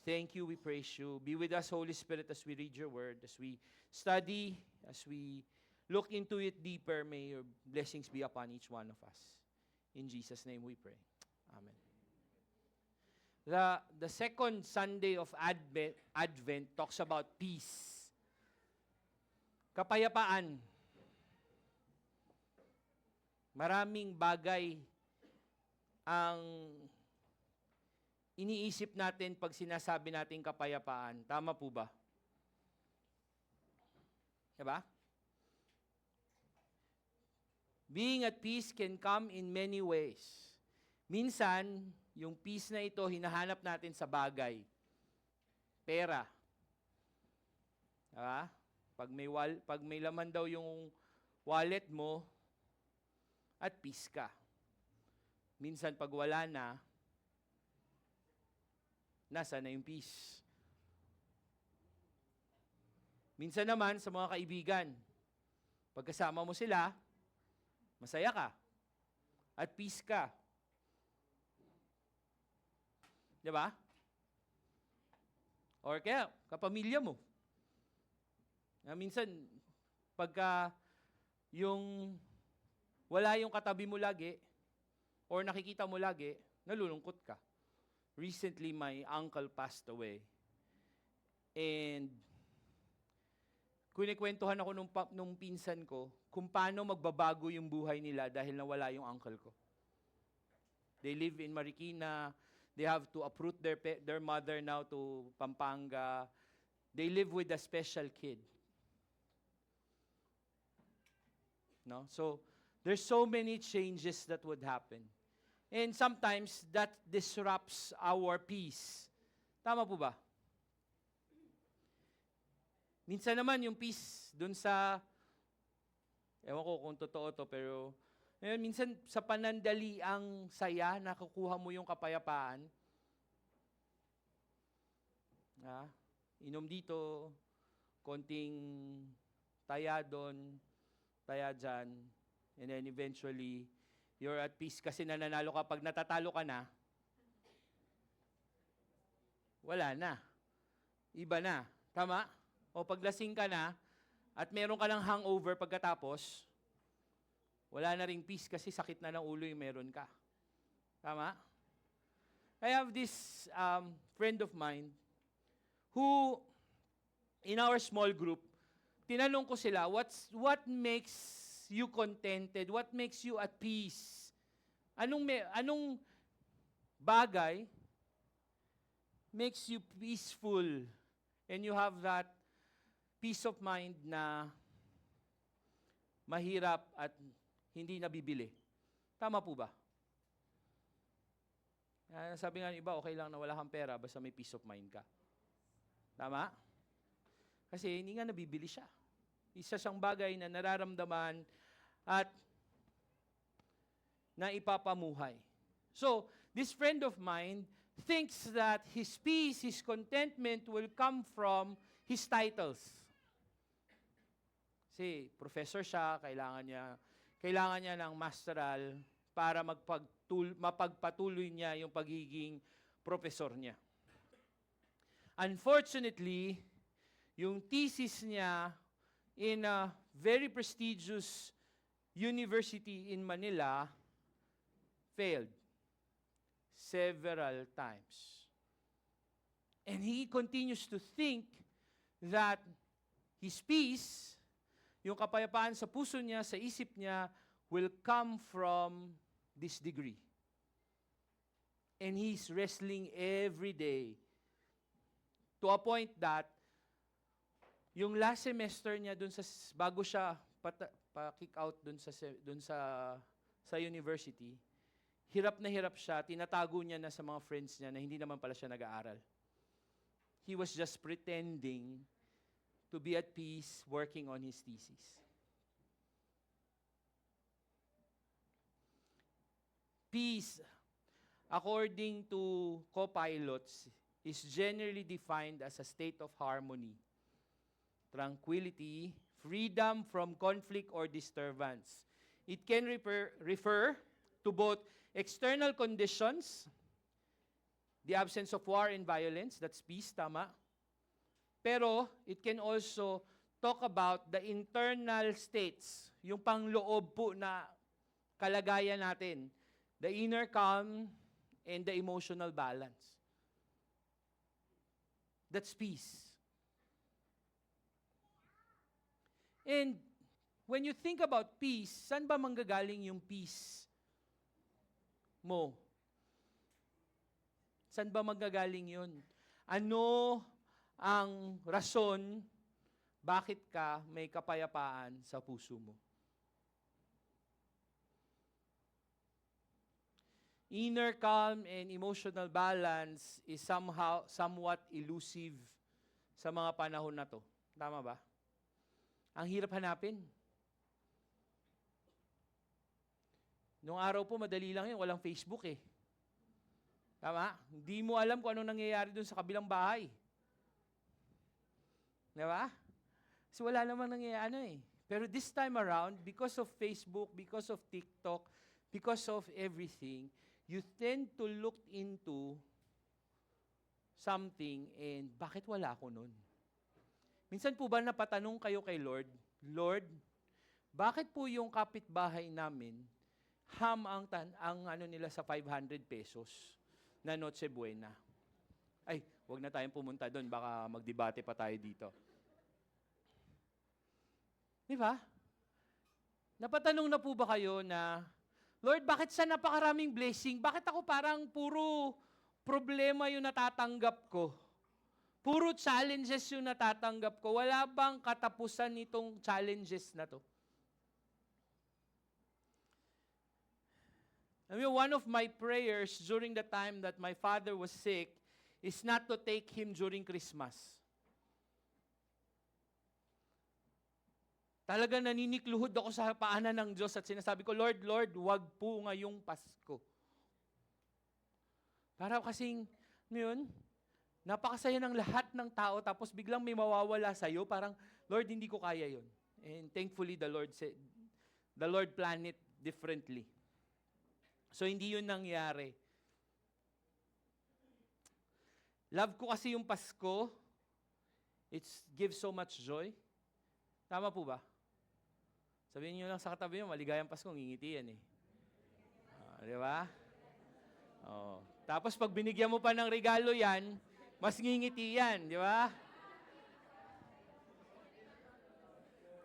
Thank you, we praise you. Be with us, Holy Spirit, as we read your word, as we study, as we look into it deeper. May your blessings be upon each one of us. In Jesus' name we pray. Amen. The second Sunday of Advent talks about peace. Kapayapaan. Maraming bagay ang iniisip natin pag sinasabi natin kapayapaan. Tama po ba? Diba? Being at peace can come in many ways. Minsan, yung peace na ito, hinahanap natin sa bagay. Pera, Diba? Pag may laman daw yung wallet mo, at peace ka. Minsan pag wala na, nasa na yung peace. Minsan naman sa mga kaibigan, pagkasama mo sila, masaya ka. At peace ka. Diba? Or kaya, kapamilya mo. Minsan, pagka yung wala yung katabi mo lagi, or nakikita mo lagi, nalulungkot ka. Recently, my uncle passed away. And kunikwentuhan ako nung pinsan ko kung paano magbabago yung buhay nila dahil nawala yung uncle ko. They live in Marikina. They have to uproot their mother now to Pampanga. They live with a special kid. No? So, there's so many changes that would happen. And sometimes, that disrupts our peace. Tama po ba? Minsan naman, yung peace dun sa, ewan ko kung totoo to, pero, minsan sa panandali ang saya, nakukuha mo yung kapayapaan. Inom dito, konting taya doon, taya dyan, and then eventually, you're at peace kasi nananalo ka. Pag natatalo ka na, wala na. Iba na. Tama? O pag lasing ka na, at meron ka ng hangover pagkatapos, wala na ring peace kasi sakit na ng ulo yung meron ka. Tama? I have this friend of mine who, in our small group, tinanong ko sila, what makes you contented? What makes you at peace? Anong bagay makes you peaceful and you have that peace of mind na mahirap at hindi nabibili? Tama po ba? Sabi nga ng iba, okay lang na wala kang pera basta may peace of mind ka. Tama? Kasi hindi nga nabibili siya. Isa siyang bagay na nararamdaman at na ipapamuhay. So, this friend of mine thinks that his peace, his contentment will come from his titles. Kasi professor siya, kailangan niya ng masteral para mapagpatuloy niya yung pagiging professor niya. Unfortunately, yung thesis niya in a very prestigious university in Manila failed several times. And he continues to think that his peace, yung kapayapaan sa puso niya, sa isip niya, will come from this degree. And he's wrestling every day to a point that yung last semester niya bago siya pa-kick out dun sa university, hirap na hirap siya, tinatago niya na sa mga friends niya na hindi naman pala siya nag-aaral. He was just pretending to be at peace working on his thesis. Peace, according to co-pilots, is generally defined as a state of harmony, tranquility, freedom from conflict or disturbance. It can refer to both external conditions, the absence of war and violence, that's peace, tama? Pero it can also talk about the internal states, yung pangloob po na kalagayan natin, the inner calm and the emotional balance. That's peace. And when you think about peace, saan ba manggagaling yung peace mo? Saan ba manggagaling yun? Ano ang rason bakit ka may kapayapaan sa puso mo? Inner calm and emotional balance is somewhat elusive sa mga panahon na to. Tama ba? Ang hirap hanapin. Noong araw po, madali lang yun. Walang Facebook eh. Tama? Hindi mo alam kung anong nangyayari dun sa kabilang bahay. Di ba? Kasi wala namang nangyayari eh. Pero this time around, because of Facebook, because of TikTok, because of everything, you tend to look into something and bakit wala ako nun? Minsan po ba napatanong kayo kay Lord, Lord, bakit po yung kapitbahay namin ang ano nila sa 500 pesos na Noche Buena? Ay, wag na tayong pumunta doon, baka magdebate pa tayo dito. Di ba? Napatanong na po ba kayo na, Lord, bakit sa napakaraming blessing, bakit ako parang puro problema yung natatanggap ko? Puro challenges yung natatanggap ko. Wala bang katapusan nitong challenges na to? I mean, one of my prayers during the time that my father was sick is not to take him during Christmas. Talaga naninikluhod ako sa paanan ng Diyos at sinasabi ko, Lord, Lord, wag po ngayong Pasko. Para kasing, yun, napakasaya ng lahat ng tao tapos biglang may mawawala sa'yo, parang, Lord, hindi ko kaya yun. And thankfully, the Lord planned it differently. So, hindi yun nangyari. Love ko kasi yung Pasko. It gives so much joy. Tama po ba? Sabihin nyo lang sa katabi nyo, maligayang Pasko, ngingiti yan eh. Di ba? Oh. Tapos pag binigyan mo pa ng regalo yan, mas ngingiti yan, di ba?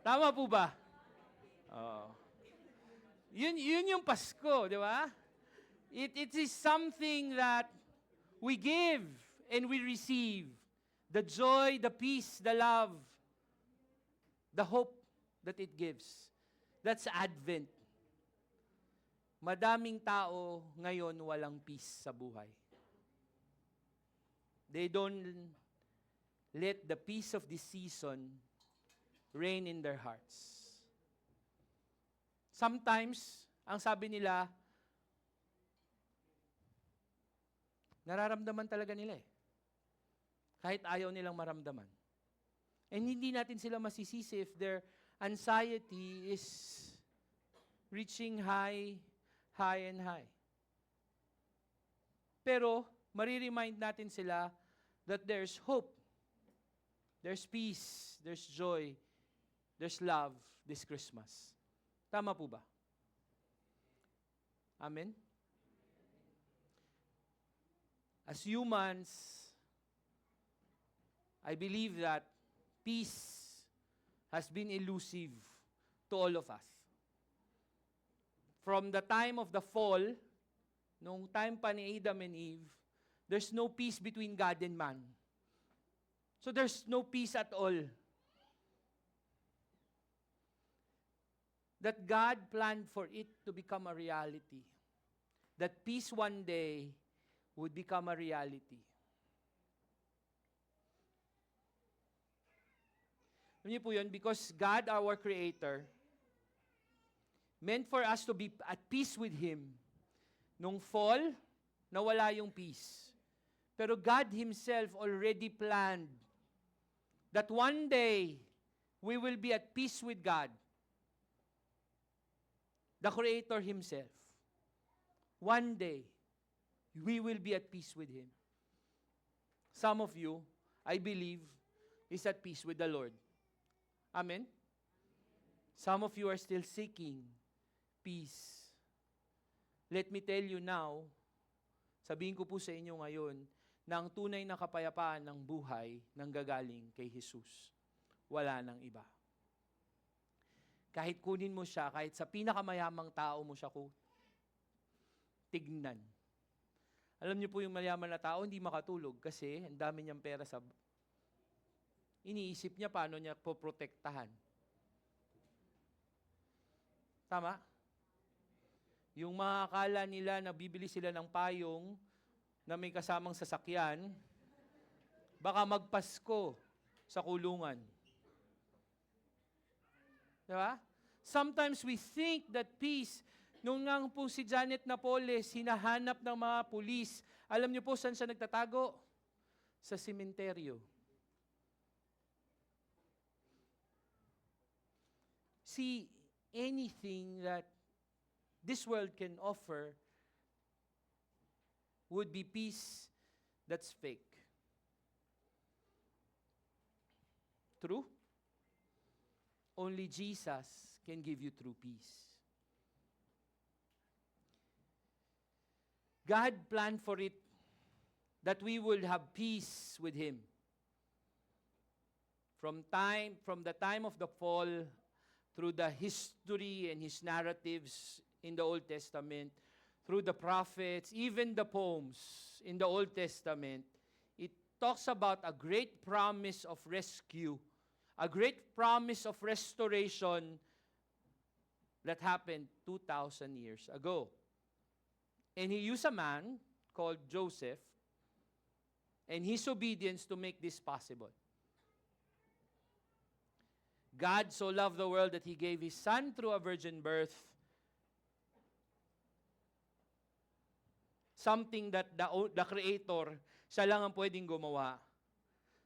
Tama po ba? Oh. Yun yung Pasko, di ba? It is something that we give and we receive. The joy, the peace, the love, the hope that it gives. That's Advent. Madaming tao ngayon walang peace sa buhay. They don't let the peace of this season reign in their hearts. Sometimes, ang sabi nila, nararamdaman talaga nila eh. Kahit ayaw nilang maramdaman. And hindi natin sila masisisi if their anxiety is reaching high and high. Pero, mariremind natin sila that there's hope, there's peace, there's joy, there's love this Christmas. Tama po ba? Amen? As humans, I believe that peace has been elusive to all of us. From the time of the fall, nung time pa ni Adam and Eve, there's no peace between God and man. So there's no peace at all. That God planned for it to become a reality. That peace one day would become a reality. Alam niyo po yun, because God, our Creator, meant for us to be at peace with Him. Nung fall, nawala yung peace. Pero God Himself already planned that one day, we will be at peace with God. The Creator Himself. One day, we will be at peace with Him. Some of you, I believe, is at peace with the Lord. Amen? Some of you are still seeking peace. Let me tell you now, sabihin ko po sa inyo ngayon, na ang tunay na kapayapaan ng buhay nanggagaling kay Jesus. Wala nang iba. Kahit kunin mo siya, kahit sa pinakamayamang tao mo siya tignan. Alam niyo po yung mayaman na tao, hindi makatulog kasi ang dami niyang pera sa... Iniisip niya paano niya poprotektahan. Tama? Yung mga akala nila na bibili sila ng payong na may kasamang sasakyan, baka magpasko sa kulungan. Di ba? Sometimes we think that peace, nung nga po si Janet Napoles, hinahanap ng mga pulis, alam niyo po saan siya nagtatago? Sa sementeryo. See, anything that this world can offer would be peace that's fake. True? Only Jesus can give you true peace. God planned for it that we will have peace with Him. From the time of the fall, through the history and His narratives in the Old Testament, through the prophets, even the poems in the Old Testament, it talks about a great promise of rescue, a great promise of restoration that happened 2,000 years ago. And He used a man called Joseph and his obedience to make this possible. God so loved the world that He gave His Son through a virgin birth, something that the Creator, siya lang ang pwedeng gumawa,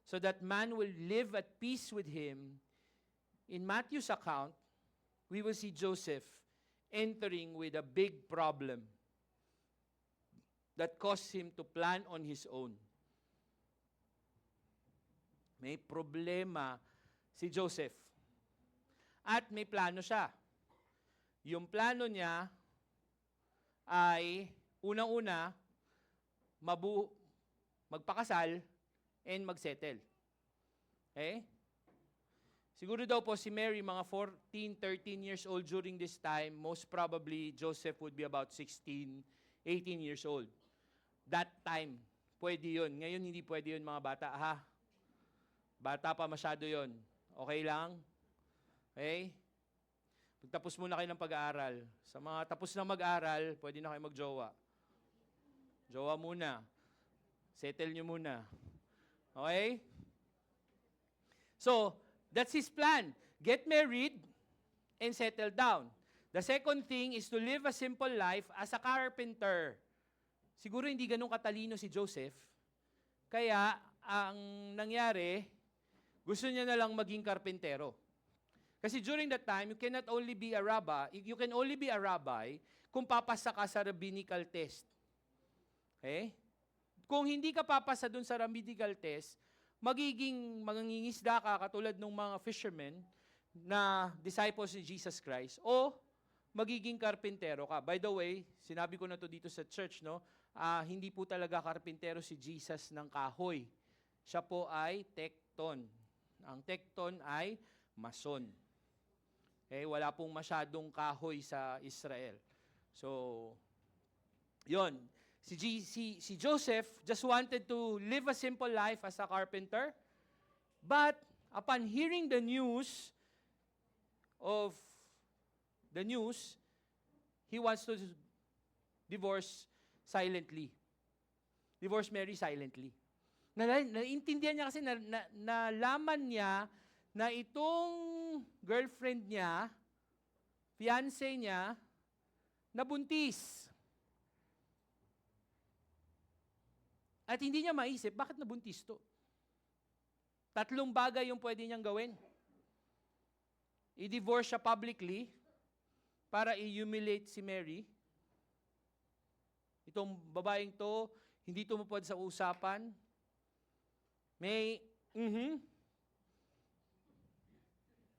so that man will live at peace with Him. In Matthew's account, we will see Joseph entering with a big problem that caused him to plan on his own. May problema si Joseph. At may plano siya. Yung plano niya ay unang-una, magpakasal and magsettle. Okay? Siguro daw po si Mary, mga 14, 13 years old during this time. Most probably, Joseph would be about 16, 18 years old. That time, pwede yun. Ngayon, hindi pwede yun, mga bata. Bata pa masyado yun. Okay lang? Okay? Pagtapos muna kayo ng pag-aaral. Sa mga tapos na mag-aaral, pwede na kayo mag-jowa. Jowa muna. Settle nyo muna. Okay? So, that's his plan. Get married and settle down. The second thing is to live a simple life as a carpenter. Siguro hindi ganun katalino si Joseph. Kaya, ang nangyari, gusto niya na lang maging karpentero. Kasi during that time, you can only be a rabbi kung papasa ka sa rabbinical test. Okay? Kung hindi ka papasa dun sa rabbinical test, mangingisda ka katulad ng mga fishermen na disciples ni Jesus Christ, o magiging karpentero ka. By the way, sinabi ko na to dito sa church, no? Hindi po talaga karpentero si Jesus ng kahoy. Siya po ay tekton. Ang tekton ay mason. Okay, wala pong masyadong kahoy sa Israel. So, yon. Si Joseph just wanted to live a simple life as a carpenter, but upon hearing the news, he wants to divorce silently. Divorce Mary silently. Naintindihan niya kasi, nalaman niya na itong girlfriend niya, fiancé niya, nabuntis. At hindi niya maisip, bakit nabuntis to? 3 bagay yung pwede niyang gawin. I-divorce siya publicly para i-humiliate si Mary. Itong babaeng to, hindi tumupad sa usapan.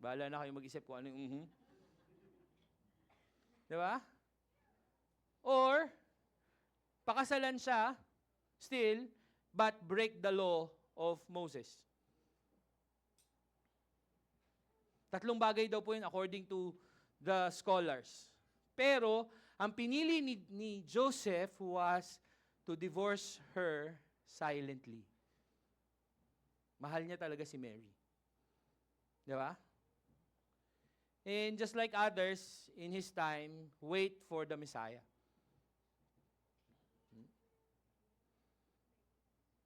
Bahala na kayo mag-isip kung ano yung Diba? Or, pakasalan siya, still, but break the law of Moses. 3 bagay daw po yun according to the scholars. Pero, ang pinili ni Joseph was to divorce her silently. Mahal niya talaga si Mary. Di ba? And just like others in his time, wait for the Messiah.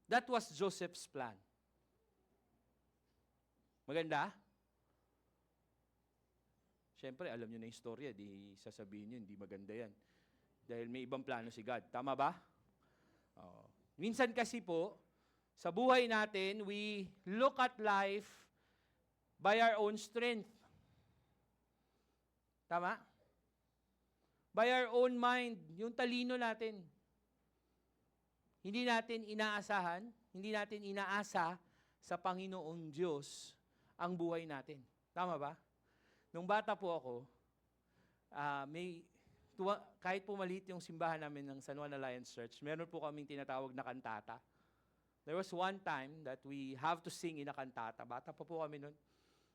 That was Joseph's plan. Maganda? Siyempre, alam nyo na yung storya, di sasabihin nyo, hindi maganda yan. Dahil may ibang plano si God. Tama ba? Oo. Minsan kasi po, sa buhay natin, we look at life by our own strength. Tama? By our own mind, yung talino natin. Hindi natin inaasahan, hindi natin inaasa sa Panginoong Diyos ang buhay natin. Tama ba? Nung bata po ako, kahit po maliit yung simbahan namin ng San Juan Alliance Church, meron po kaming tinatawag na kantata. There was one time that we have to sing in a kantata. Bata pa po kami nun.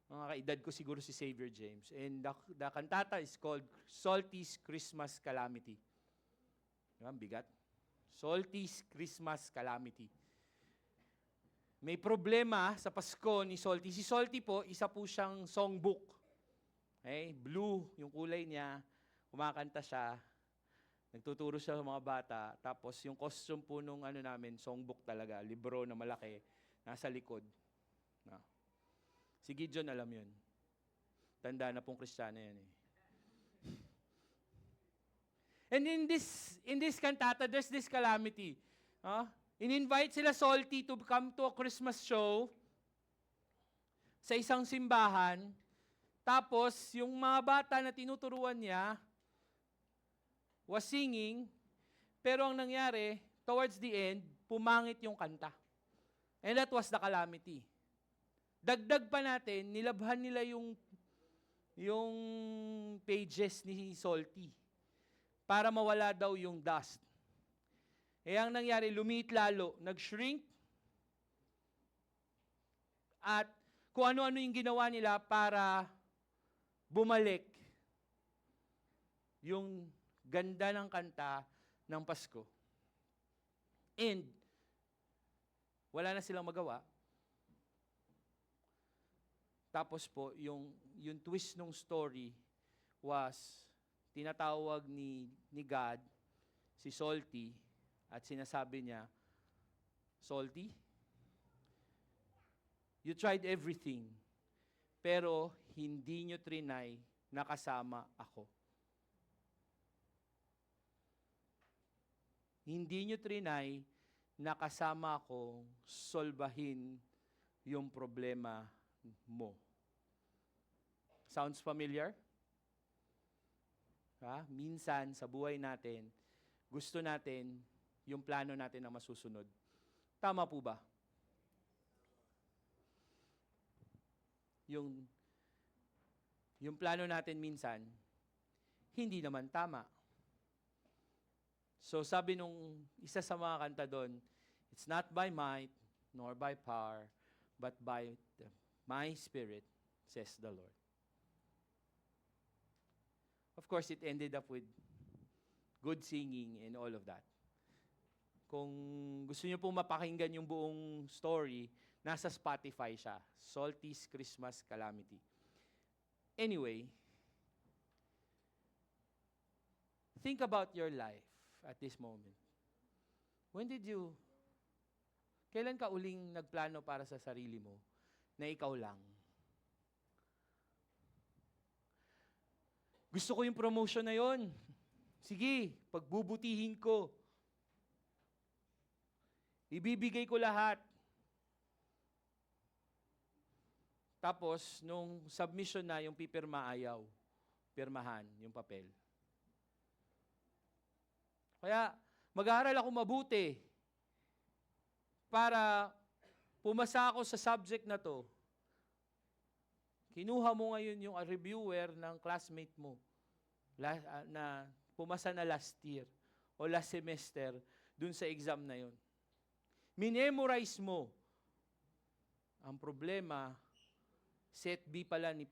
Mga kaedad ko siguro si Xavier James. And the kantata is called Salty's Christmas Calamity. Diba? Bigat. Salty's Christmas Calamity. May problema sa Pasko ni Salty. Si Salty po, isa po siyang songbook. Okay? Blue yung kulay niya. Kumakanta siya. Nagtuturo siya sa mga bata. Tapos yung costume po nung namin, songbook talaga. Libro na malaki. Nasa likod. No. Si Gideon alam yun. Tanda na pong Kristiyano yan eh. And in this cantata, there's this calamity. In-invite sila Salty to come to a Christmas show sa isang simbahan. Tapos, yung mga bata na tinuturuan niya was singing, pero ang nangyari, towards the end, pumangit yung kanta. And that was the calamity. Dagdag pa natin, nilabhan nila yung pages ni Salty para mawala daw yung dust. Eh, ang nangyari, lumiit lalo, nag-shrink, at kung ano-ano yung ginawa nila para bumalik yung ganda ng kanta ng Pasko. And, wala na silang magawa. Tapos po, yung twist ng story was, tinatawag ni God, si Salty, at sinasabi niya, Salty, you tried everything, pero hindi nyo trinay na kasama ako. Hindi nyo trinay na kasama akong solbahin yung problema mo. Sounds familiar? Minsan sa buhay natin, gusto natin yung plano natin na masusunod. Tama po ba? Yung plano natin minsan, hindi naman tama. So sabi nung isa sa mga kanta doon, it's not by might, nor by power, but by my Spirit, says the Lord. Of course, it ended up with good singing and all of that. Kung gusto niyo pong mapakinggan yung buong story, nasa Spotify siya. Salty's Christmas Calamity. Anyway, think about your life at this moment. Kailan ka uling nagplano para sa sarili mo na ikaw lang? Gusto ko yung promotion na yon. Sige, pagbubutihin ko. Ibibigay ko lahat. Tapos, nung submission na, yung pipirma ayaw. Pirmahan yung papel. Kaya, mag-aaral ako mabuti para pumasa ako sa subject na to. Kinuha mo ngayon yung reviewer ng classmate mo na pumasa na last year o last semester dun sa exam na yun. Minemorize mo. Ang problema, set B pala ni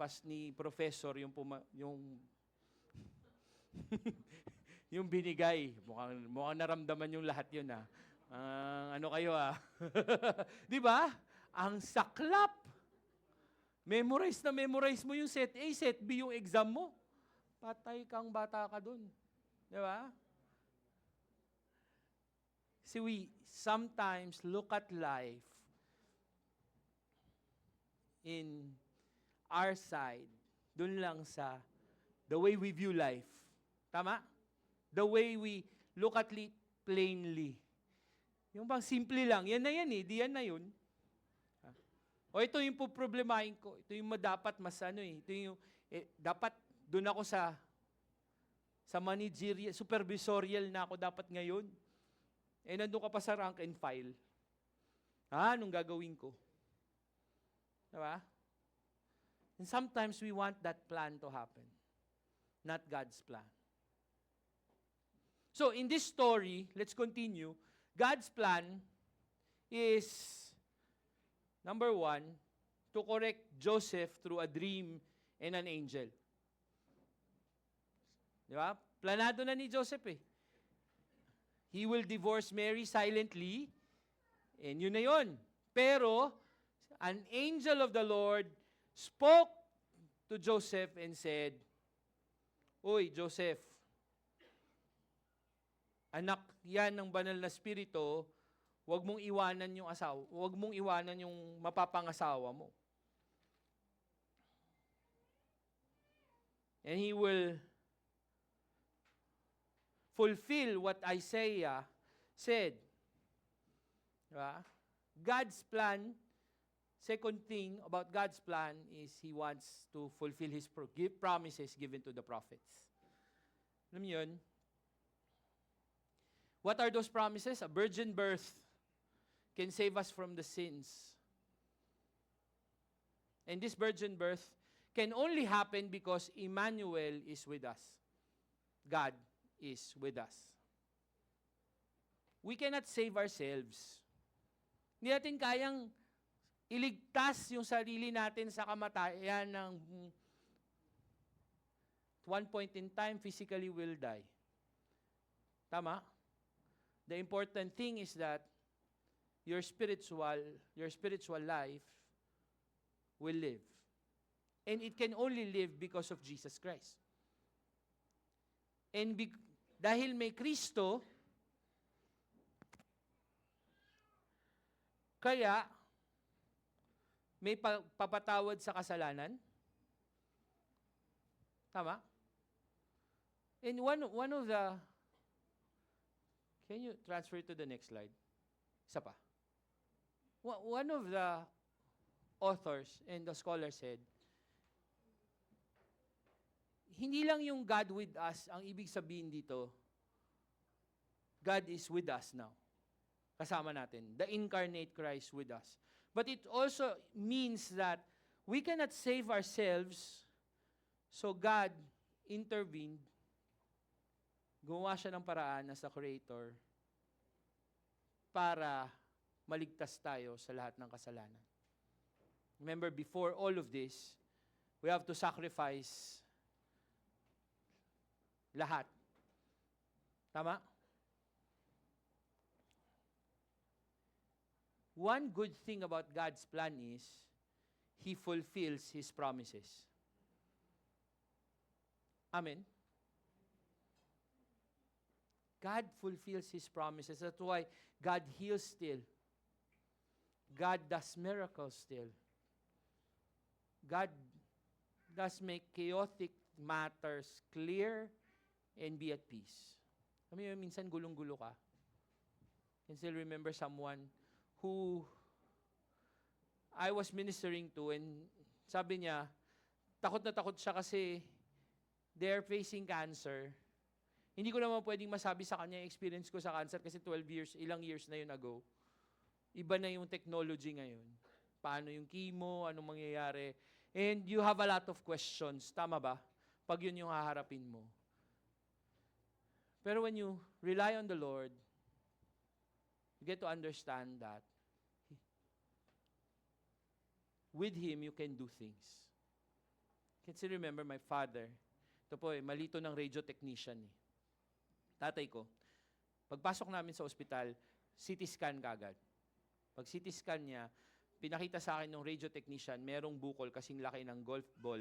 professor yung yung binigay. Mukhang naramdaman yung lahat yun ano kayo Di ba? Ang saklap. Memorize mo yung set A, set B yung exam mo. Patay kang bata ka dun. Di ba? See, we sometimes look at life in our side, dun lang sa the way we view life. Tama? The way we look at it plainly. Yung bang simple lang, yan na yan eh, di yan na yun. O ito yung problemahin ko, ito yung dapat mas ano eh, ito yung, dapat doon ako sa managerial, supervisorial na ako dapat ngayon. Nandun ka pa sa rank and file. Anong gagawin ko? Diba? And sometimes we want that plan to happen, not God's plan. So in this story, let's continue. God's plan is, number one, to correct Joseph through a dream and an angel. Di ba? Planado na ni Joseph eh. He will divorce Mary silently, and yun na yun. Pero, an angel of the Lord spoke to Joseph and said, Uy, Joseph, anak yan ng banal na spirito, huwag mong iwanan yung asawa, huwag mong iwanan yung mapapangasawa mo. And he will fulfill what Isaiah said. Diba? God's plan, second thing about God's plan is He wants to fulfill His promises given to the prophets. Alam niyo yun? What are those promises? A virgin birth can save us from the sins. And this virgin birth can only happen because Emmanuel is with us. God is with us. We cannot save ourselves. Hindi natin kayang iligtas yung sarili natin sa kamatayan ng one point in time, physically will die. Tama? The important thing is that your spiritual life will live. And it can only live because of Jesus Christ. And dahil may Kristo, kaya may papatawad sa kasalanan. Tama? And one of the, can you transfer to the next slide? Isa pa. One of the authors and the scholars said, hindi lang yung God with us ang ibig sabihin dito. God is with us now. Kasama natin. The incarnate Christ with us. But it also means that we cannot save ourselves, so God intervened. Gumawa siya ng paraan as a creator para maligtas tayo sa lahat ng kasalanan. Remember, before all of this, we have to sacrifice lahat. Tama? One good thing about God's plan is, He fulfills His promises. Amen? God fulfills His promises. That's why God heals still. God does miracles still. God does make chaotic matters clear and be at peace. Kami minsan gulong-gulo ka. Can still remember someone who I was ministering to, and sabi niya, takot na takot siya kasi they're facing cancer. Hindi ko naman pwedeng masabi sa kanya yung experience ko sa cancer kasi 12 years, ilang years na yun ago. Iba na yung technology ngayon. Paano yung chemo, anong mangyayari. And you have a lot of questions. Tama ba? Pag yun yung haharapin mo. Pero when you rely on the Lord, you get to understand that with Him, you can do things. Can still remember my father. Ito po, malito ng radio technician. Tatay ko, pagpasok namin sa ospital, CT scan kagad. Pag CT scan niya, pinakita sa akin ng radio technician, merong bukol kasing laki ng golf ball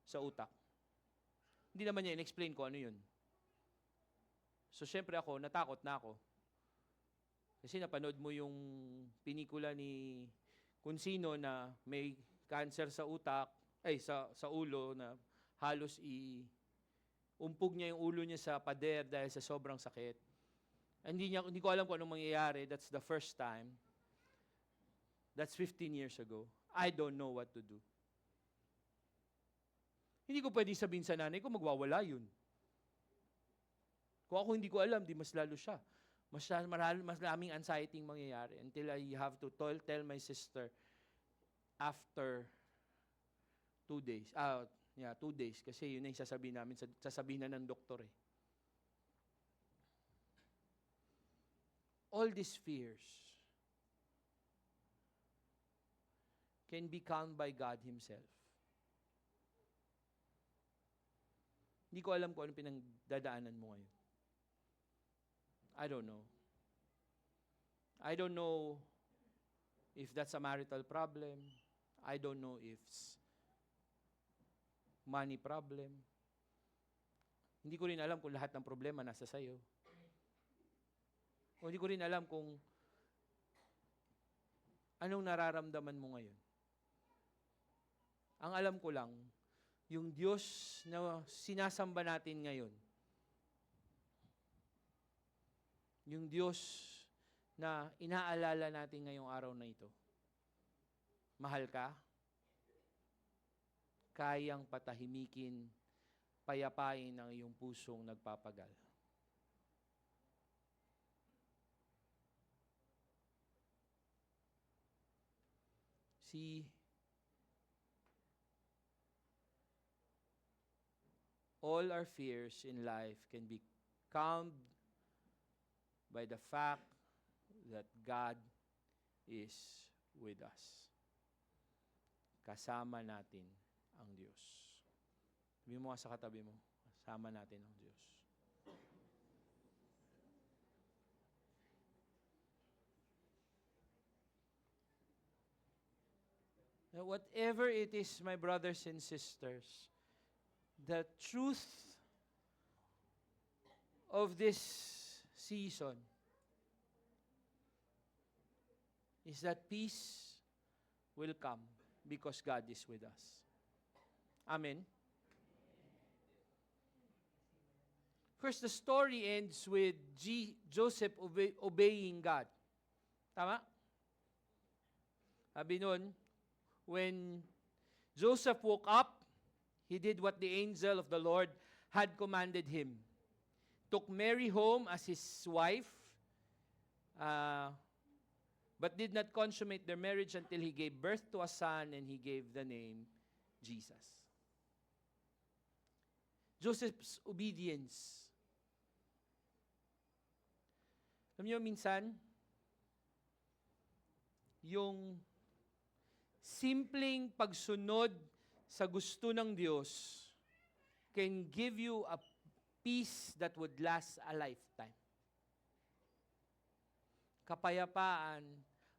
sa utak. Hindi naman niya in-explain ko ano yun. So, syempre ako, natakot na ako. Kasi napanood mo yung pinikula ni kung sino na may cancer sa utak, sa ulo na halos umpog niya yung ulo niya sa pader dahil sa sobrang sakit. Hindi ko alam kung anong mangyayari. That's the first time. That's 15 years ago. I don't know what to do. Hindi ko pwedeng sabihin sa nanay ko, magwawala yun. Kung ako hindi ko alam, di mas lalo siya. Mas maraming anxiety ang mangyayari until I have to tell my sister after 2 days. 2 days. Kasi yun na yung sasabihin namin, sasabihin na ng doktor eh. All these fears can be calmed by God Himself. Hindi ko alam kung anong pinagdadaanan mo ngayon. I don't know. I don't know if that's a marital problem. I don't know if it's money problem. Hindi ko rin alam kung lahat ng problema nasa sayo. O hindi ko rin alam kung anong nararamdaman mo ngayon. Ang alam ko lang, yung Diyos na sinasamba natin ngayon, yung Diyos na inaalala natin ngayong araw na ito, mahal ka, kayang patahimikin, payapain ang iyong pusong nagpapagal. See, all our fears in life can be calmed by the fact that God is with us. Kasama natin ang Diyos. Sabi mo nga sa katabi mo, kasama natin ang Diyos. Now, whatever it is, my brothers and sisters, the truth of this season is that peace will come because God is with us. Amen. First, the story ends with Joseph obeying God. Tama? Sabi nun, when Joseph woke up, he did what the angel of the Lord had commanded him. Took Mary home as his wife, but did not consummate their marriage until he gave birth to a son and he gave the name Jesus. Joseph's obedience. Alam niyo, minsan, yung simpleng pagsunod sa gusto ng Diyos can give you a peace that would last a lifetime. Kapayapaan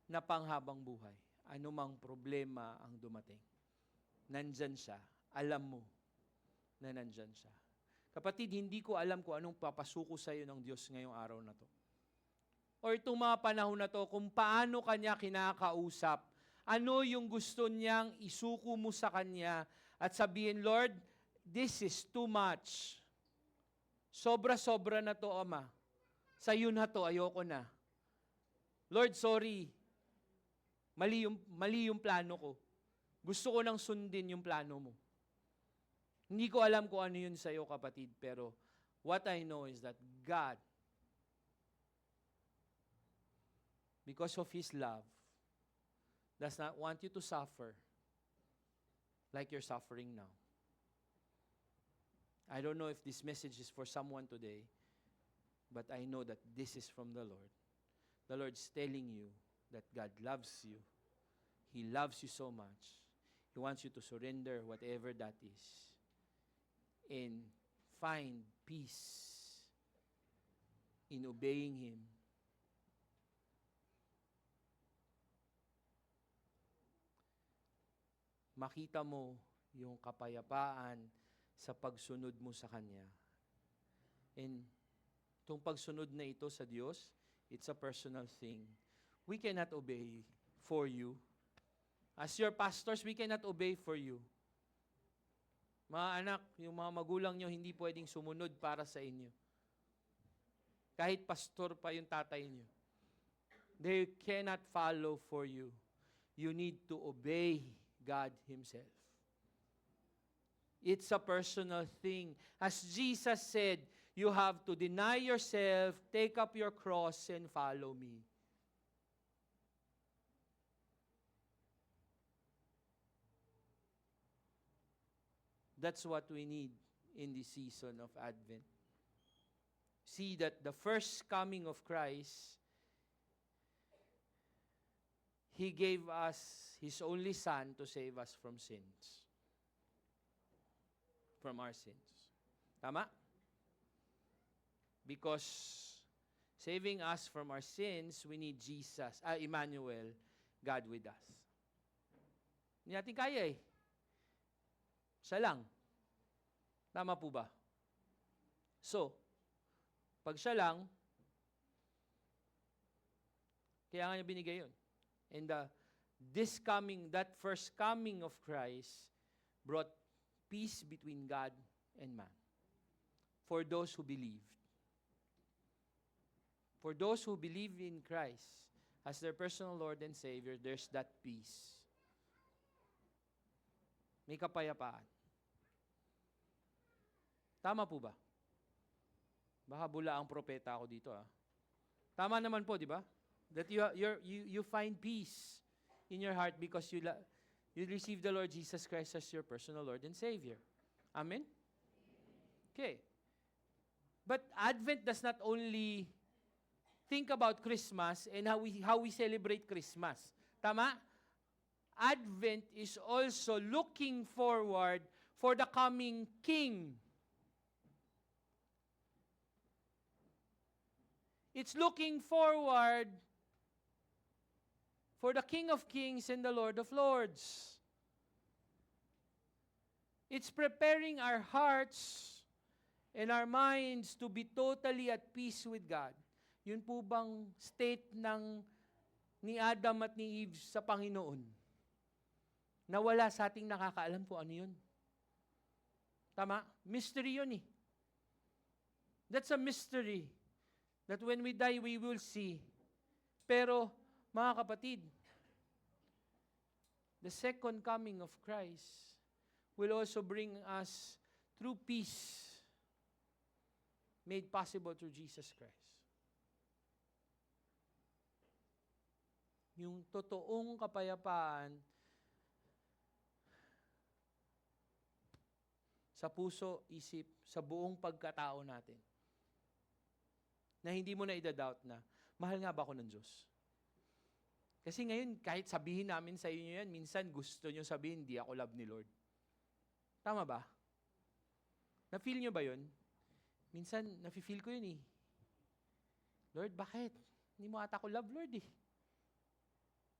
na panghabang buhay. Anumang problema ang dumating. Nandyan siya. Alam mo na nandyan siya. Kapatid, hindi ko alam kung anong papasuko sa iyo ng Diyos ngayong araw na to. Or itong mga panahon na to, kung paano Kanya kinakausap, ano yung gusto niyang isuko mo sa Kanya at sabihin, Lord, this is too much. Sobra-sobra na to, Ama. Sa'yo na to, ayoko na. Lord, sorry. Mali yung plano ko. Gusto ko nang sundin yung plano mo. Hindi ko alam kung ano yun sa'yo, kapatid, pero what I know is that God, because of His love, does not want you to suffer like you're suffering now. I don't know if this message is for someone today, but I know that this is from the Lord. The Lord's telling you that God loves you. He loves you so much. He wants you to surrender whatever that is and find peace in obeying Him. Makita mo yung kapayapaan sa pagsunod mo sa Kanya. And itong pagsunod na ito sa Diyos, it's a personal thing. We cannot obey for you. As your pastors, we cannot obey for you. Mga anak, yung mga magulang nyo hindi pwedeng sumunod para sa inyo. Kahit pastor pa yung tatay nyo. They cannot follow for you. You need to obey God Himself. It's a personal thing. As Jesus said, you have to deny yourself, take up your cross, and follow me. That's what we need in this season of Advent. See that the first coming of Christ, He gave us His only Son to save us from sins. From our sins. Tama? Because saving us from our sins, we need Jesus, Emmanuel, God with us. Hindi natin kaya eh. Siya lang. Tama po ba? So, pag siya lang, kaya nga niya binigay yun. And that first coming of Christ brought peace between God and man. For those who believed. For those who believe in Christ as their personal Lord and Savior, there's that peace. May kapayapaan. Tama po ba? Baka bula ang propeta ako dito Tama naman po, di ba? That you find peace in your heart because you receive the Lord Jesus Christ as your personal Lord and Savior. Amen? Okay. But Advent does not only think about Christmas and how we celebrate Christmas. Tama? Advent is also looking forward for the coming King. It's looking forward for the King of Kings and the Lord of Lords. It's preparing our hearts and our minds to be totally at peace with God. Yun po bang state ni Adam at ni Eve sa Panginoon? Na wala sa ating nakakaalam po ano yun. Tama? Mystery yun eh. That's a mystery that when we die, we will see. Pero, mga kapatid, the second coming of Christ will also bring us true peace made possible through Jesus Christ. Yung totoong kapayapaan sa puso, isip, sa buong pagkatao natin. Na hindi mo na idadoubt na, mahal nga ba ako ng Diyos? Kasi ngayon, kahit sabihin namin sa inyo yan, minsan gusto nyo sabihin, hindi ako love ni Lord. Tama ba? Na-feel nyo ba yun? Minsan, nafe-feel ko yun eh. Lord, bakit? Hindi mo ata ako love, Lord eh.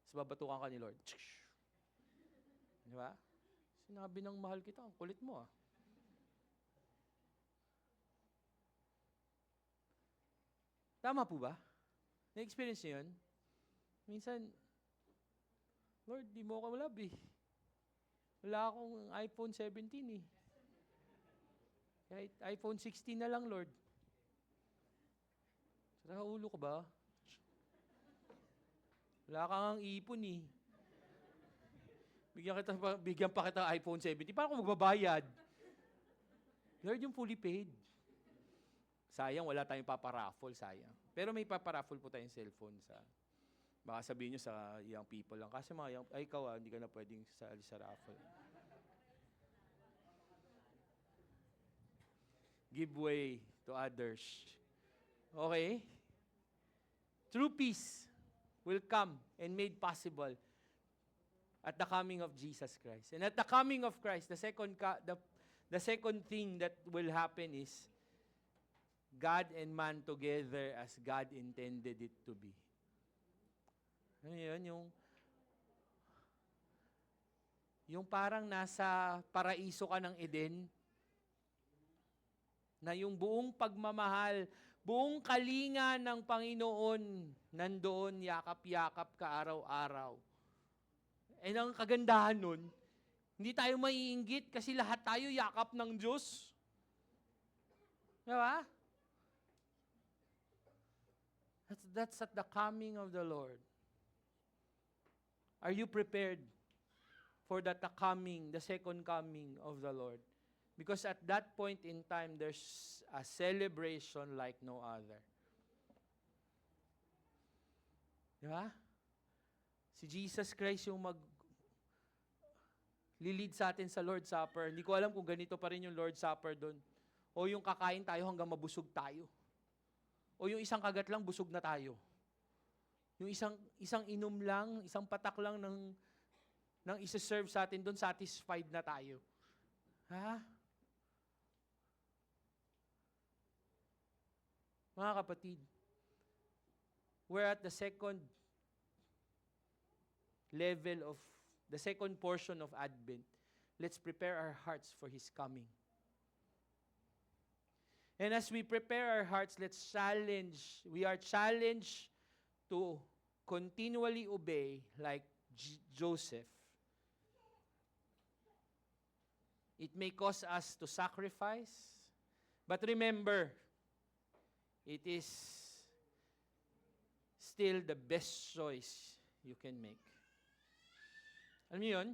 Tapos babatukan ka ni Lord. Di ba? Sinabi ng mahal kita, ang kulit mo Tama po ba? Na-experience niyo yun? Minsan, Lord, di mo ako love eh. Wala akong iPhone 17 eh. Kahit iPhone 16 na lang, Lord. Sara ulo ko ba? Wala kang ipon eh. Bigyan pa kita iPhone 17. Paano ako magbabayad? Lord, yung fully paid. Sayang, wala tayong paparaffle, sayang. Pero may paparaffle po tayong cellphone sa... Baka sabihin nyo sa young people lang. Kasi mga young... Ay, ikaw hindi ka na pwedeng sali sa raffle. Give way to others. Okay? True peace will come and made possible at the coming of Jesus Christ. And at the coming of Christ, the second thing that will happen is God and man together as God intended it to be. Ano yun? Yung parang nasa paraiso ka ng Eden, na yung buong pagmamahal, buong kalinga ng Panginoon, nandoon, yakap-yakap ka araw-araw. And ang kagandahan nun, Hindi tayo maiinggit kasi lahat tayo yakap ng Diyos. Di ba? That's at the coming of the Lord. Are you prepared for the coming, the second coming of the Lord? Because at that point in time, there's a celebration like no other. Di ba? Si Jesus Christ yung lilid sa atin sa Lord's Supper. Hindi ko alam kung ganito pa rin yung Lord's Supper doon. O yung kakain tayo hanggang mabusog tayo. O yung isang kagat lang, busog na tayo. Yung isang inom lang, isang patak lang ng isa-serve sa atin doon, satisfied na tayo. Ha? Mga kapatid, we're at the second level of the second portion of Advent. Let's prepare our hearts for His coming. And as we prepare our hearts, we are challenged to continually obey like Joseph. It may cause us to sacrifice, but remember, it is still the best choice you can make. Alam niyo yun?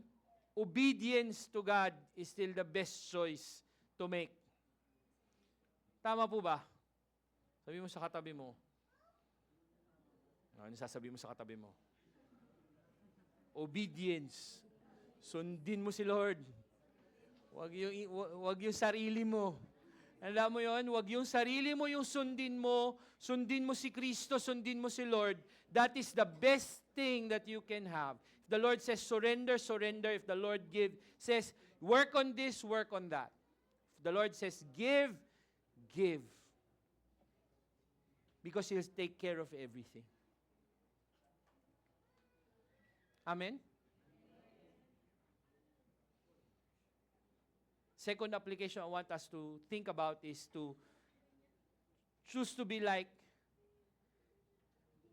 Obedience to God is still the best choice to make. Tama po ba? Sabi mo sa katabi mo. Ano sasabi mo sa katabi mo? Obedience. Sundin mo si Lord. Wag yung sarili mo. Alam mo yon? Wag yung sarili mo yung sundin mo si Kristo, sundin mo si Lord. That is the best thing that you can have. If the Lord says surrender, surrender. If the Lord says work on this, work on that. If the Lord says give, give. Because He'll take care of everything. Amen? Second application I want us to think about is to choose to be like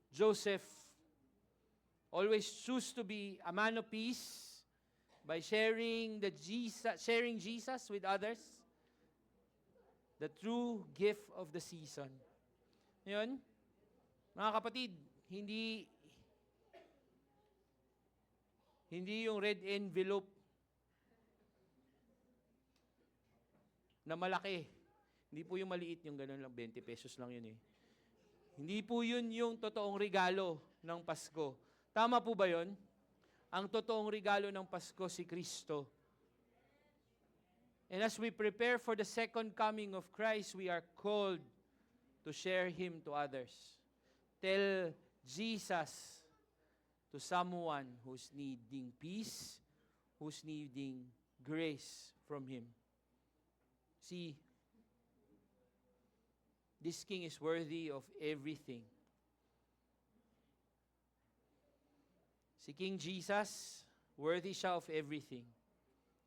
Joseph. Always choose to be a man of peace by sharing Jesus with others. The true gift of the season. Ngayon, mga kapatid, hindi yung red envelope na malaki. Hindi po yung maliit, yung gano'n lang, 20 pesos lang yun eh. Hindi po yun yung totoong regalo ng Pasko. Tama po ba yun? Ang totoong regalo ng Pasko, si Kristo. And as we prepare for the second coming of Christ, we are called to share Him to others. Tell Jesus to someone who's needing peace, who's needing grace from Him. See, this King is worthy of everything. Si King Jesus, worthy siya of everything.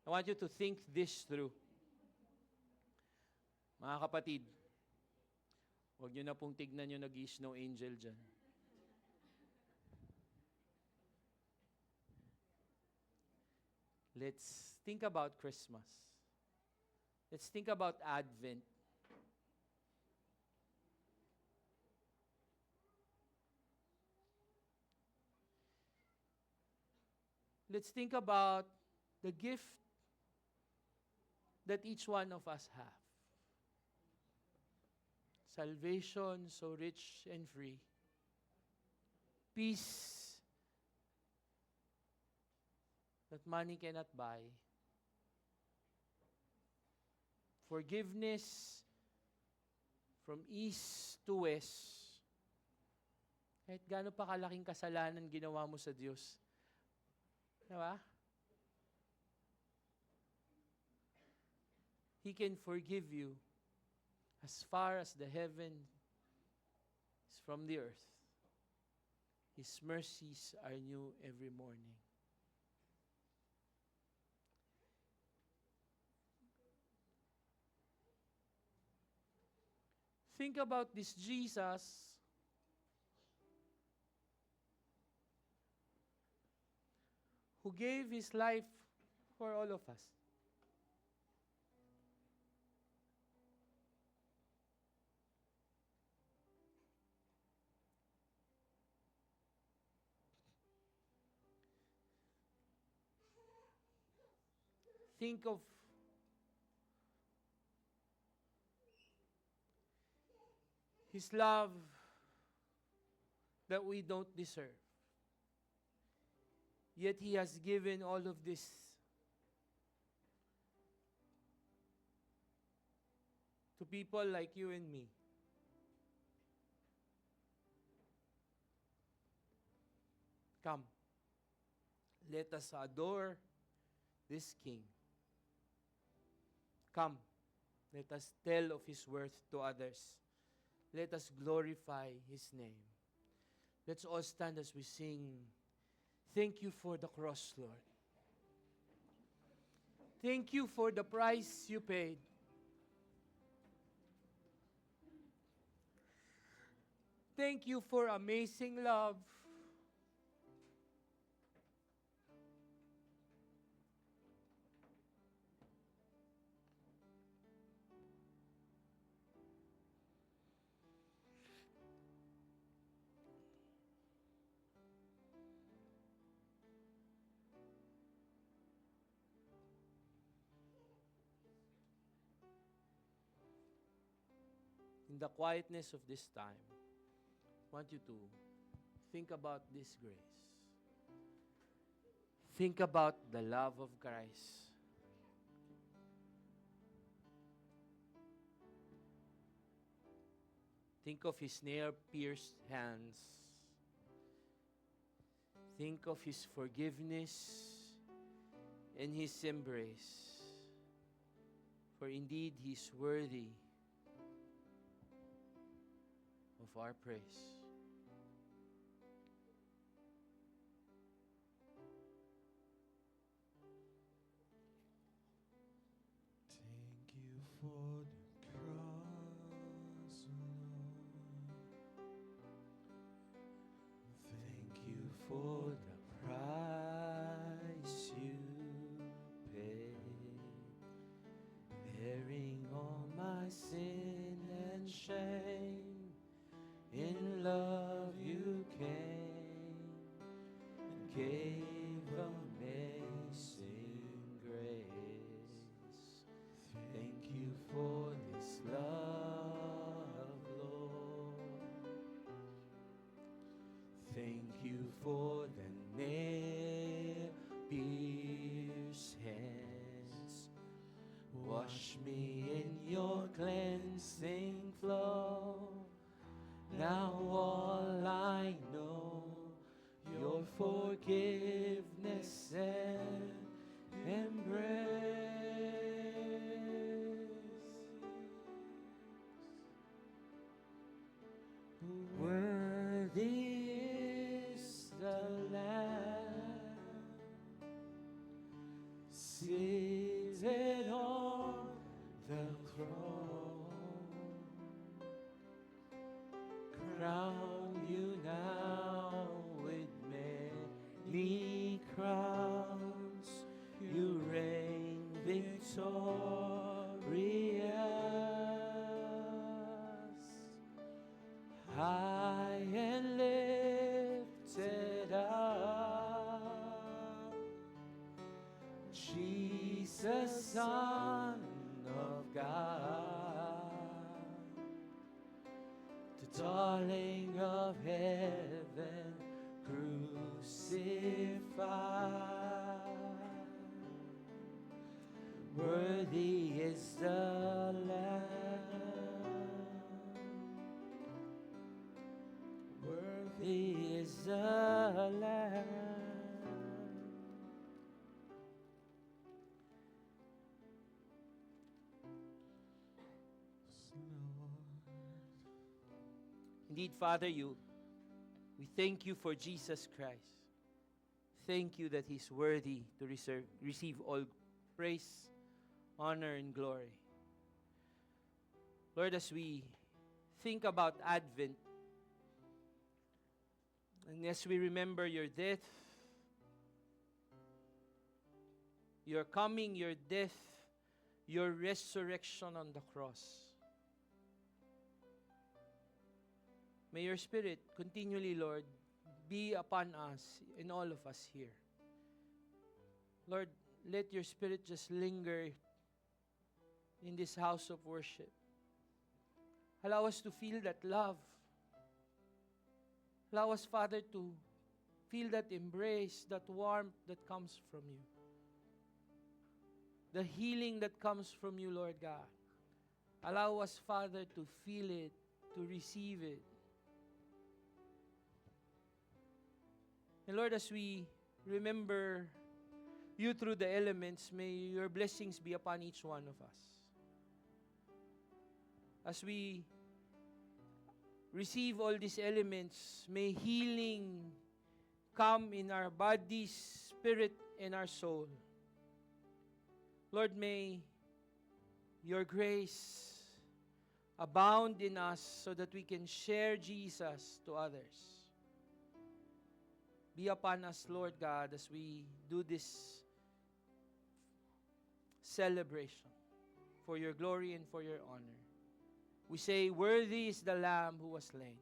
I want you to think this through. Mga kapatid, huwag nyo na pong tignan yung nag-snow angel dyan. Let's think about Christmas. Let's think about Advent. Let's think about the gift that each one of us have. Salvation so rich and free. Peace that money cannot buy. Forgiveness from east to west. Kahit gaano pa kalaking kasalanan ginawa mo sa Diyos. Diba? He can forgive you as far as the heaven is from the earth. His mercies are new every morning. Think about this Jesus who gave His life for all of us. Think of His love that we don't deserve. Yet He has given all of this to people like you and me. Come, let us adore this King. Come, let us tell of His worth to others. Let us glorify His name. Let's all stand as we sing, "Thank you for the cross, Lord. Thank you for the price you paid. Thank you for amazing love. In the quietness of this time, I want you to think about this grace. Think about the love of Christ. Think of His nail-pierced hands. Think of His forgiveness and His embrace. For indeed, He is worthy of our praise. Thank you for the cross, Lord. Thank you for the price you paid, bearing all my sin and shame. In love you came and gave amazing grace. Thank you for this love, Lord. Thank you for the nail-pierced hands. Wash me in your cleansing flow. Now all I know, your forgiveness and embrace. Worthy is the Lamb seated on the throne. Crown you now with many crowns. You reign victorious, high and lifted up. Jesus, Son of God, the darling of heaven, crucified. Worthy is the Lamb. Worthy is the Lamb. Indeed, Father, we thank you for Jesus Christ. Thank you that He's worthy to receive all praise, honor, and glory. Lord, as we think about Advent, and as we remember your death, your coming, your death, your resurrection on the cross. May your Spirit continually, Lord, be upon us and all of us here. Lord, let your Spirit just linger in this house of worship. Allow us to feel that love. Allow us, Father, to feel that embrace, that warmth that comes from you. The healing that comes from you, Lord God. Allow us, Father, to feel it, to receive it. And Lord, as we remember you through the elements, may your blessings be upon each one of us. As we receive all these elements, may healing come in our body, spirit, and our soul. Lord, may your grace abound in us so that we can share Jesus to others. Be upon us, Lord God, as we do this celebration for your glory and for your honor. We say, worthy is the Lamb who was slain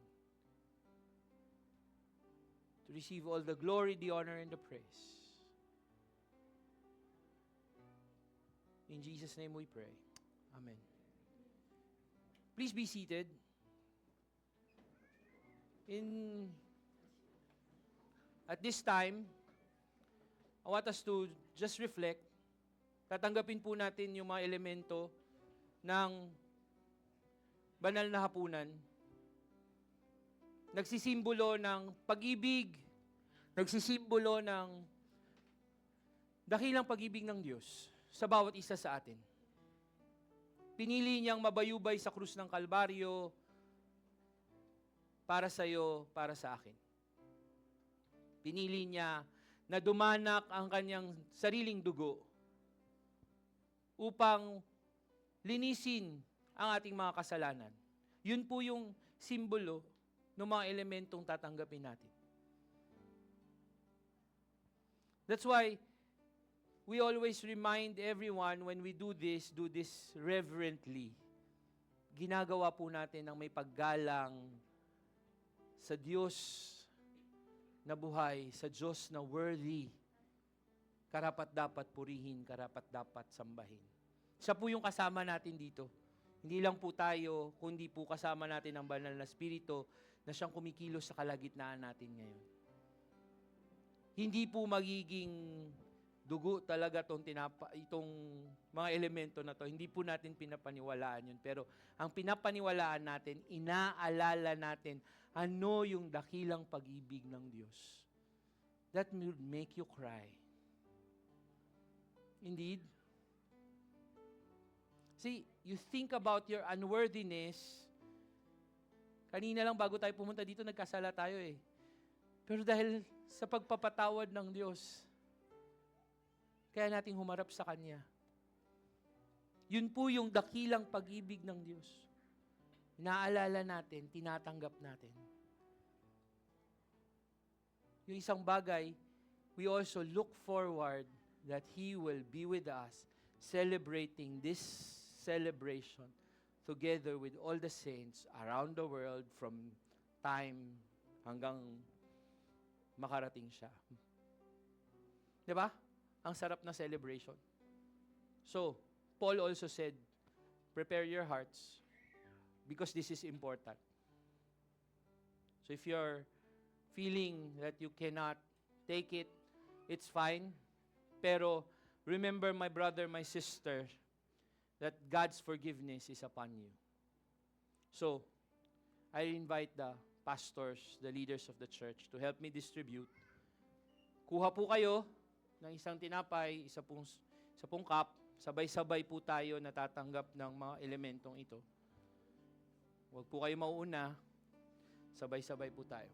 to receive all the glory, the honor, and the praise. In Jesus' name we pray. Amen. Please be seated. At this time, I want us to just reflect. Tatanggapin po natin yung mga elemento ng banal na hapunan. Nagsisimbolo ng pag-ibig, nagsisimbolo ng dakilang pag-ibig ng Diyos sa bawat isa sa atin. Pinili niyang mabayubay sa krus ng Kalbaryo para sa iyo, para sa akin. Pinili niya na dumanak ang kanyang sariling dugo upang linisin ang ating mga kasalanan. Yun po yung simbolo ng mga elementong tatanggapin natin. That's why we always remind everyone when we do this reverently. Ginagawa po natin ng may paggalang sa Diyos na buhay, sa Diyos na worthy, karapat-dapat purihin, karapat-dapat sambahin. Siya po yung kasama natin dito. Hindi lang po tayo, kundi po kasama natin ang banal na Espiritu na siyang kumikilos sa kalagitnaan natin ngayon. Hindi po magiging dugo talaga itong mga elemento na to. Hindi po natin pinapaniwalaan yun. Pero ang pinapaniwalaan natin, inaalala natin ano yung dakilang pag-ibig ng Diyos. That will make you cry. Indeed. See, you think about your unworthiness. Kanina lang bago tayo pumunta dito, nagkasala tayo eh. Pero dahil sa pagpapatawad ng Diyos, kaya nating humarap sa Kanya. Yun po yung dakilang pag-ibig ng Diyos. Inaalala natin, tinatanggap natin. Yung isang bagay, we also look forward that He will be with us, celebrating this celebration together with all the saints around the world from time hanggang makarating siya. Diba? Ang sarap na celebration. So, Paul also said, prepare your hearts because this is important. So if you're feeling that you cannot take it, it's fine. Pero remember, my brother, my sister, that God's forgiveness is upon you. So, I invite the pastors, the leaders of the church to help me distribute. Kuha po kayo ng isang tinapay, isa pong cup, sabay-sabay po tayo natatanggap ng mga elementong ito. Huwag po kayo mauuna, sabay-sabay po tayo.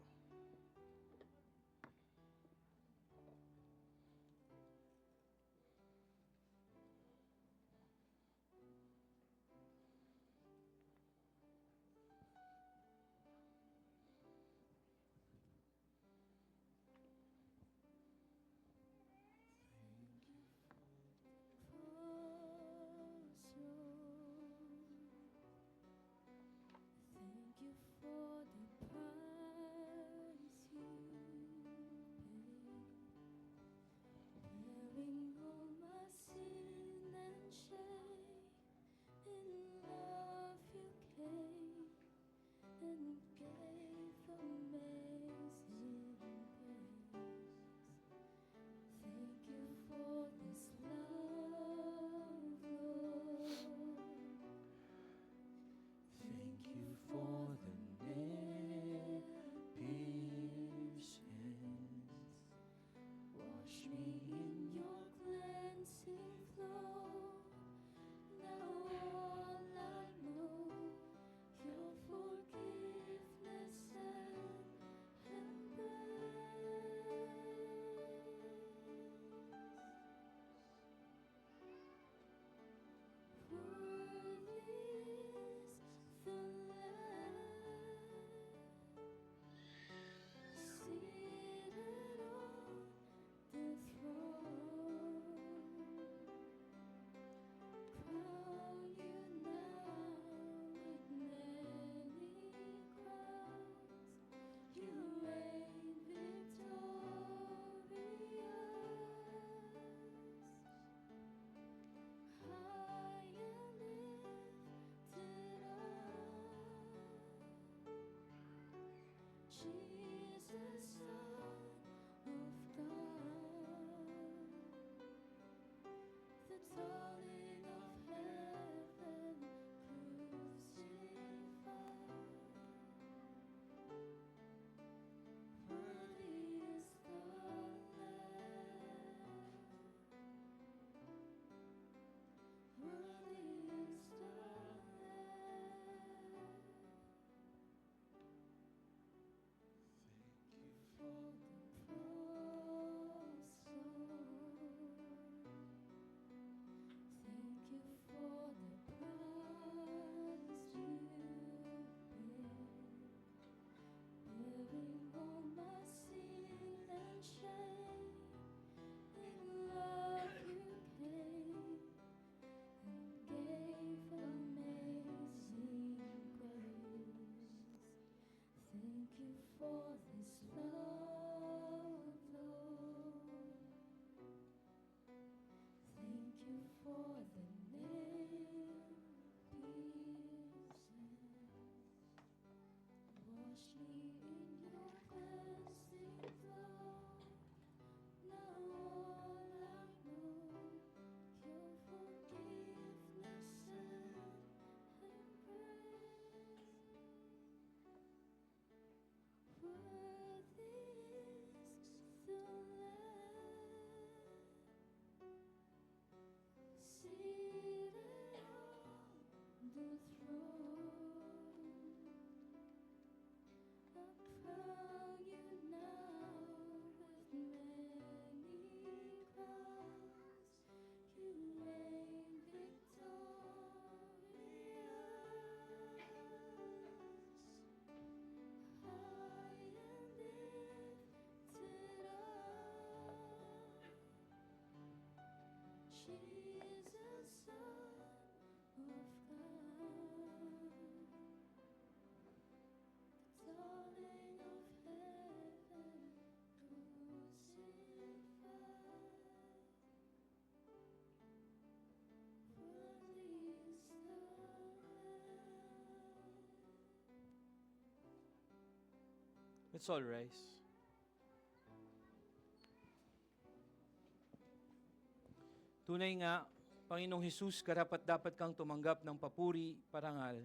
you for this love, Lord. Thank you for the nail piercings. Wash me in your cleansing flow. Now all I know, your forgiveness and embrace. Worthy is the Lamb seated on the throne. I'll crown you now with many crowns. You reign victorious. High and lifted up, Jesus, Son of God, the darling of heaven, crucified. Worthy is the Lamb. Let's all rise. Tunay nga, Panginoong Hesus, karapat-dapat kang tumanggap ng papuri, parangal,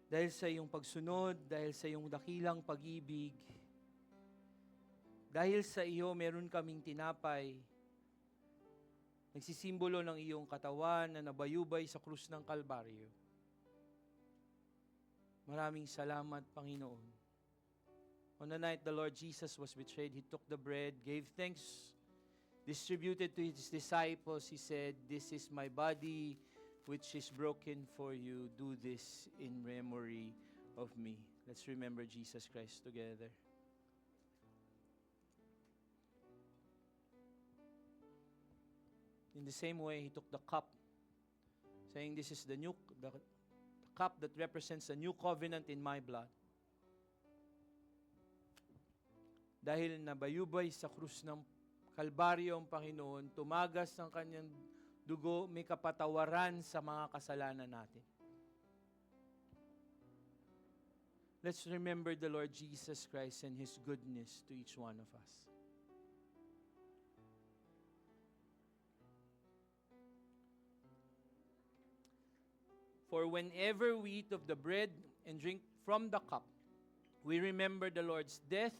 dahil sa iyong pagsunod, dahil sa iyong dakilang pag-ibig, dahil sa iyo meron kaming tinapay, nagsisimbolo ng iyong katawan na nabayubay sa krus ng Kalbaryo. Maraming salamat, Panginoon. On the night the Lord Jesus was betrayed, He took the bread, gave thanks, distributed to His disciples. He said, "This is my body, which is broken for you. Do this in memory of me." Let's remember Jesus Christ together. In the same way, He took the cup, saying, "This is the cup that represents the new covenant in my blood." Dahil nabayubay sa krus ng Kalbaryo ang Panginoon, tumagas ng kanyang dugo, may kapatawaran sa mga kasalanan natin. Let's remember the Lord Jesus Christ and His goodness to each one of us. For whenever we eat of the bread and drink from the cup, we remember the Lord's death,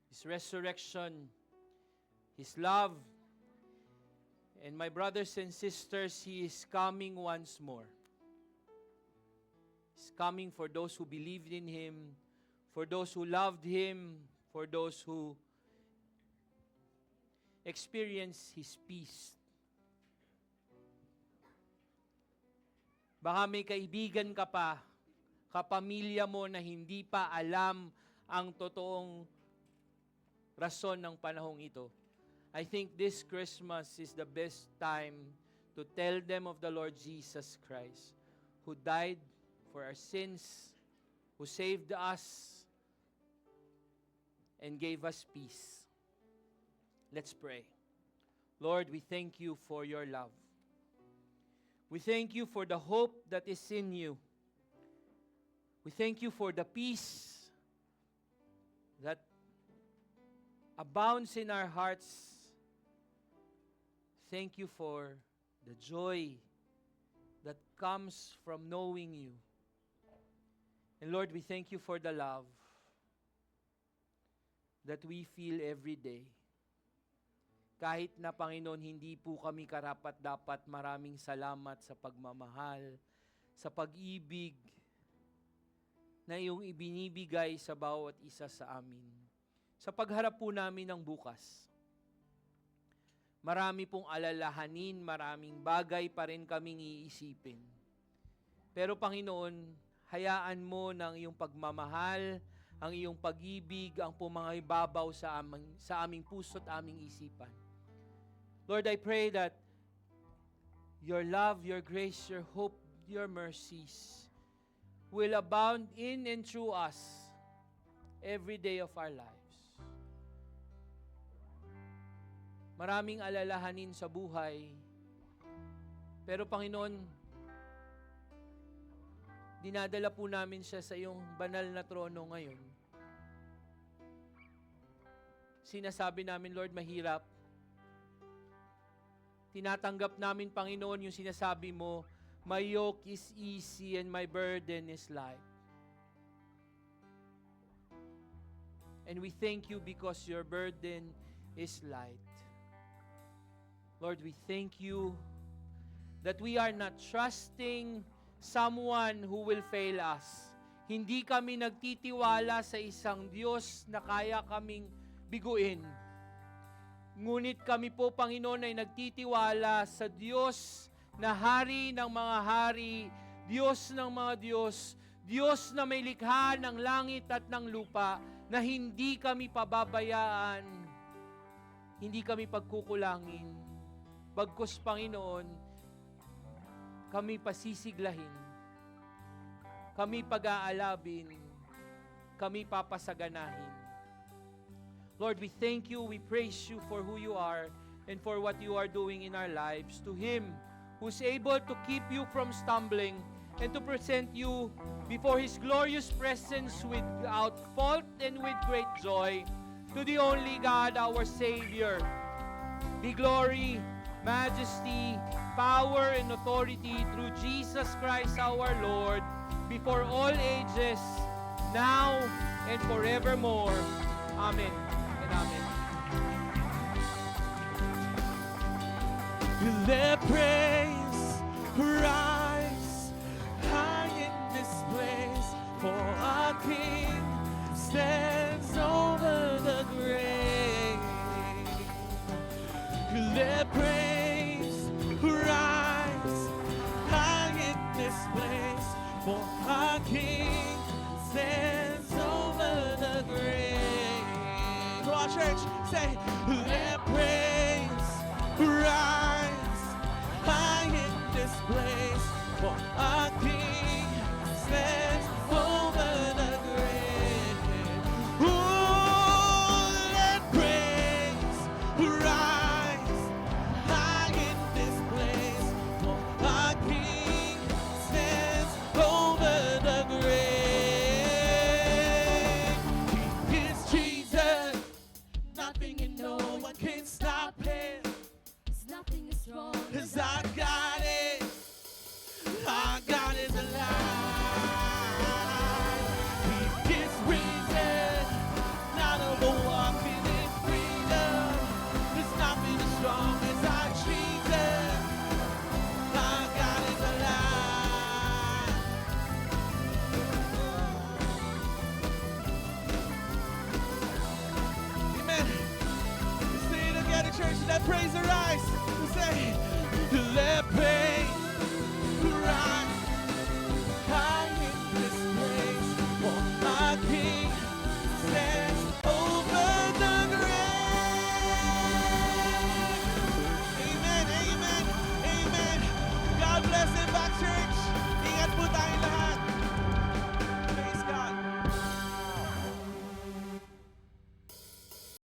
His resurrection, His love, and my brothers and sisters, He is coming once more. He's coming for those who believed in Him, for those who loved Him, for those who experience His peace. Baka may kaibigan ka pa, kapamilya mo na hindi pa alam ang totoong rason ng panahong ito. I think this Christmas is the best time to tell them of the Lord Jesus Christ, who died for our sins, who saved us, and gave us peace. Let's pray. Lord, we thank you for your love. We thank you for the hope that is in you. We thank you for the peace that abounds in our hearts. Thank you for the joy that comes from knowing you. And Lord, we thank you for the love that we feel every day. Kahit na, Panginoon, hindi po kami karapat-dapat, maraming salamat sa pagmamahal, sa pag-ibig na iyong ibinibigay sa bawat isa sa amin. Sa pagharap po namin ng bukas, marami pong alalahanin, maraming bagay pa rin kaming iisipin. Pero Panginoon, hayaan mo ng iyong pagmamahal, ang iyong pag-ibig, ang pumangibabaw sa aming puso at aming isipan. Lord, I pray that your love, your grace, your hope, your mercies will abound in and through us every day of our lives. Maraming alalahanin sa buhay, pero Panginoon, dinadala po namin siya sa iyong banal na trono ngayon. Sinasabi namin, Lord, mahirap. Tinatanggap namin, Panginoon, yung sinasabi mo, my yoke is easy and my burden is light. And we thank you because your burden is light. Lord, we thank you that we are not trusting someone who will fail us. Hindi kami nagtitiwala sa isang Diyos na kaya kaming biguin. Ngunit kami po, Panginoon, ay nagtitiwala sa Diyos na hari ng mga hari, Diyos ng mga Diyos, Diyos na may likha ng langit at ng lupa, na hindi kami pababayaan, hindi kami pagkukulangin. Bagkus, Panginoon, kami pasisiglahin, kami pag-aalabin, kami papasaganahin. Lord, we thank you, we praise you for who you are and for what you are doing in our lives. To Him who's able to keep you from stumbling and to present you before His glorious presence without fault and with great joy. To the only God, our Savior, be glory, majesty, power, and authority through Jesus Christ our Lord, before all ages, now and forevermore. Amen and amen. Let praise rise high in this place, for our King stands over the grave. Let praise rise high in this place, for our King stands over the grave. Come on, church, say, let praise rise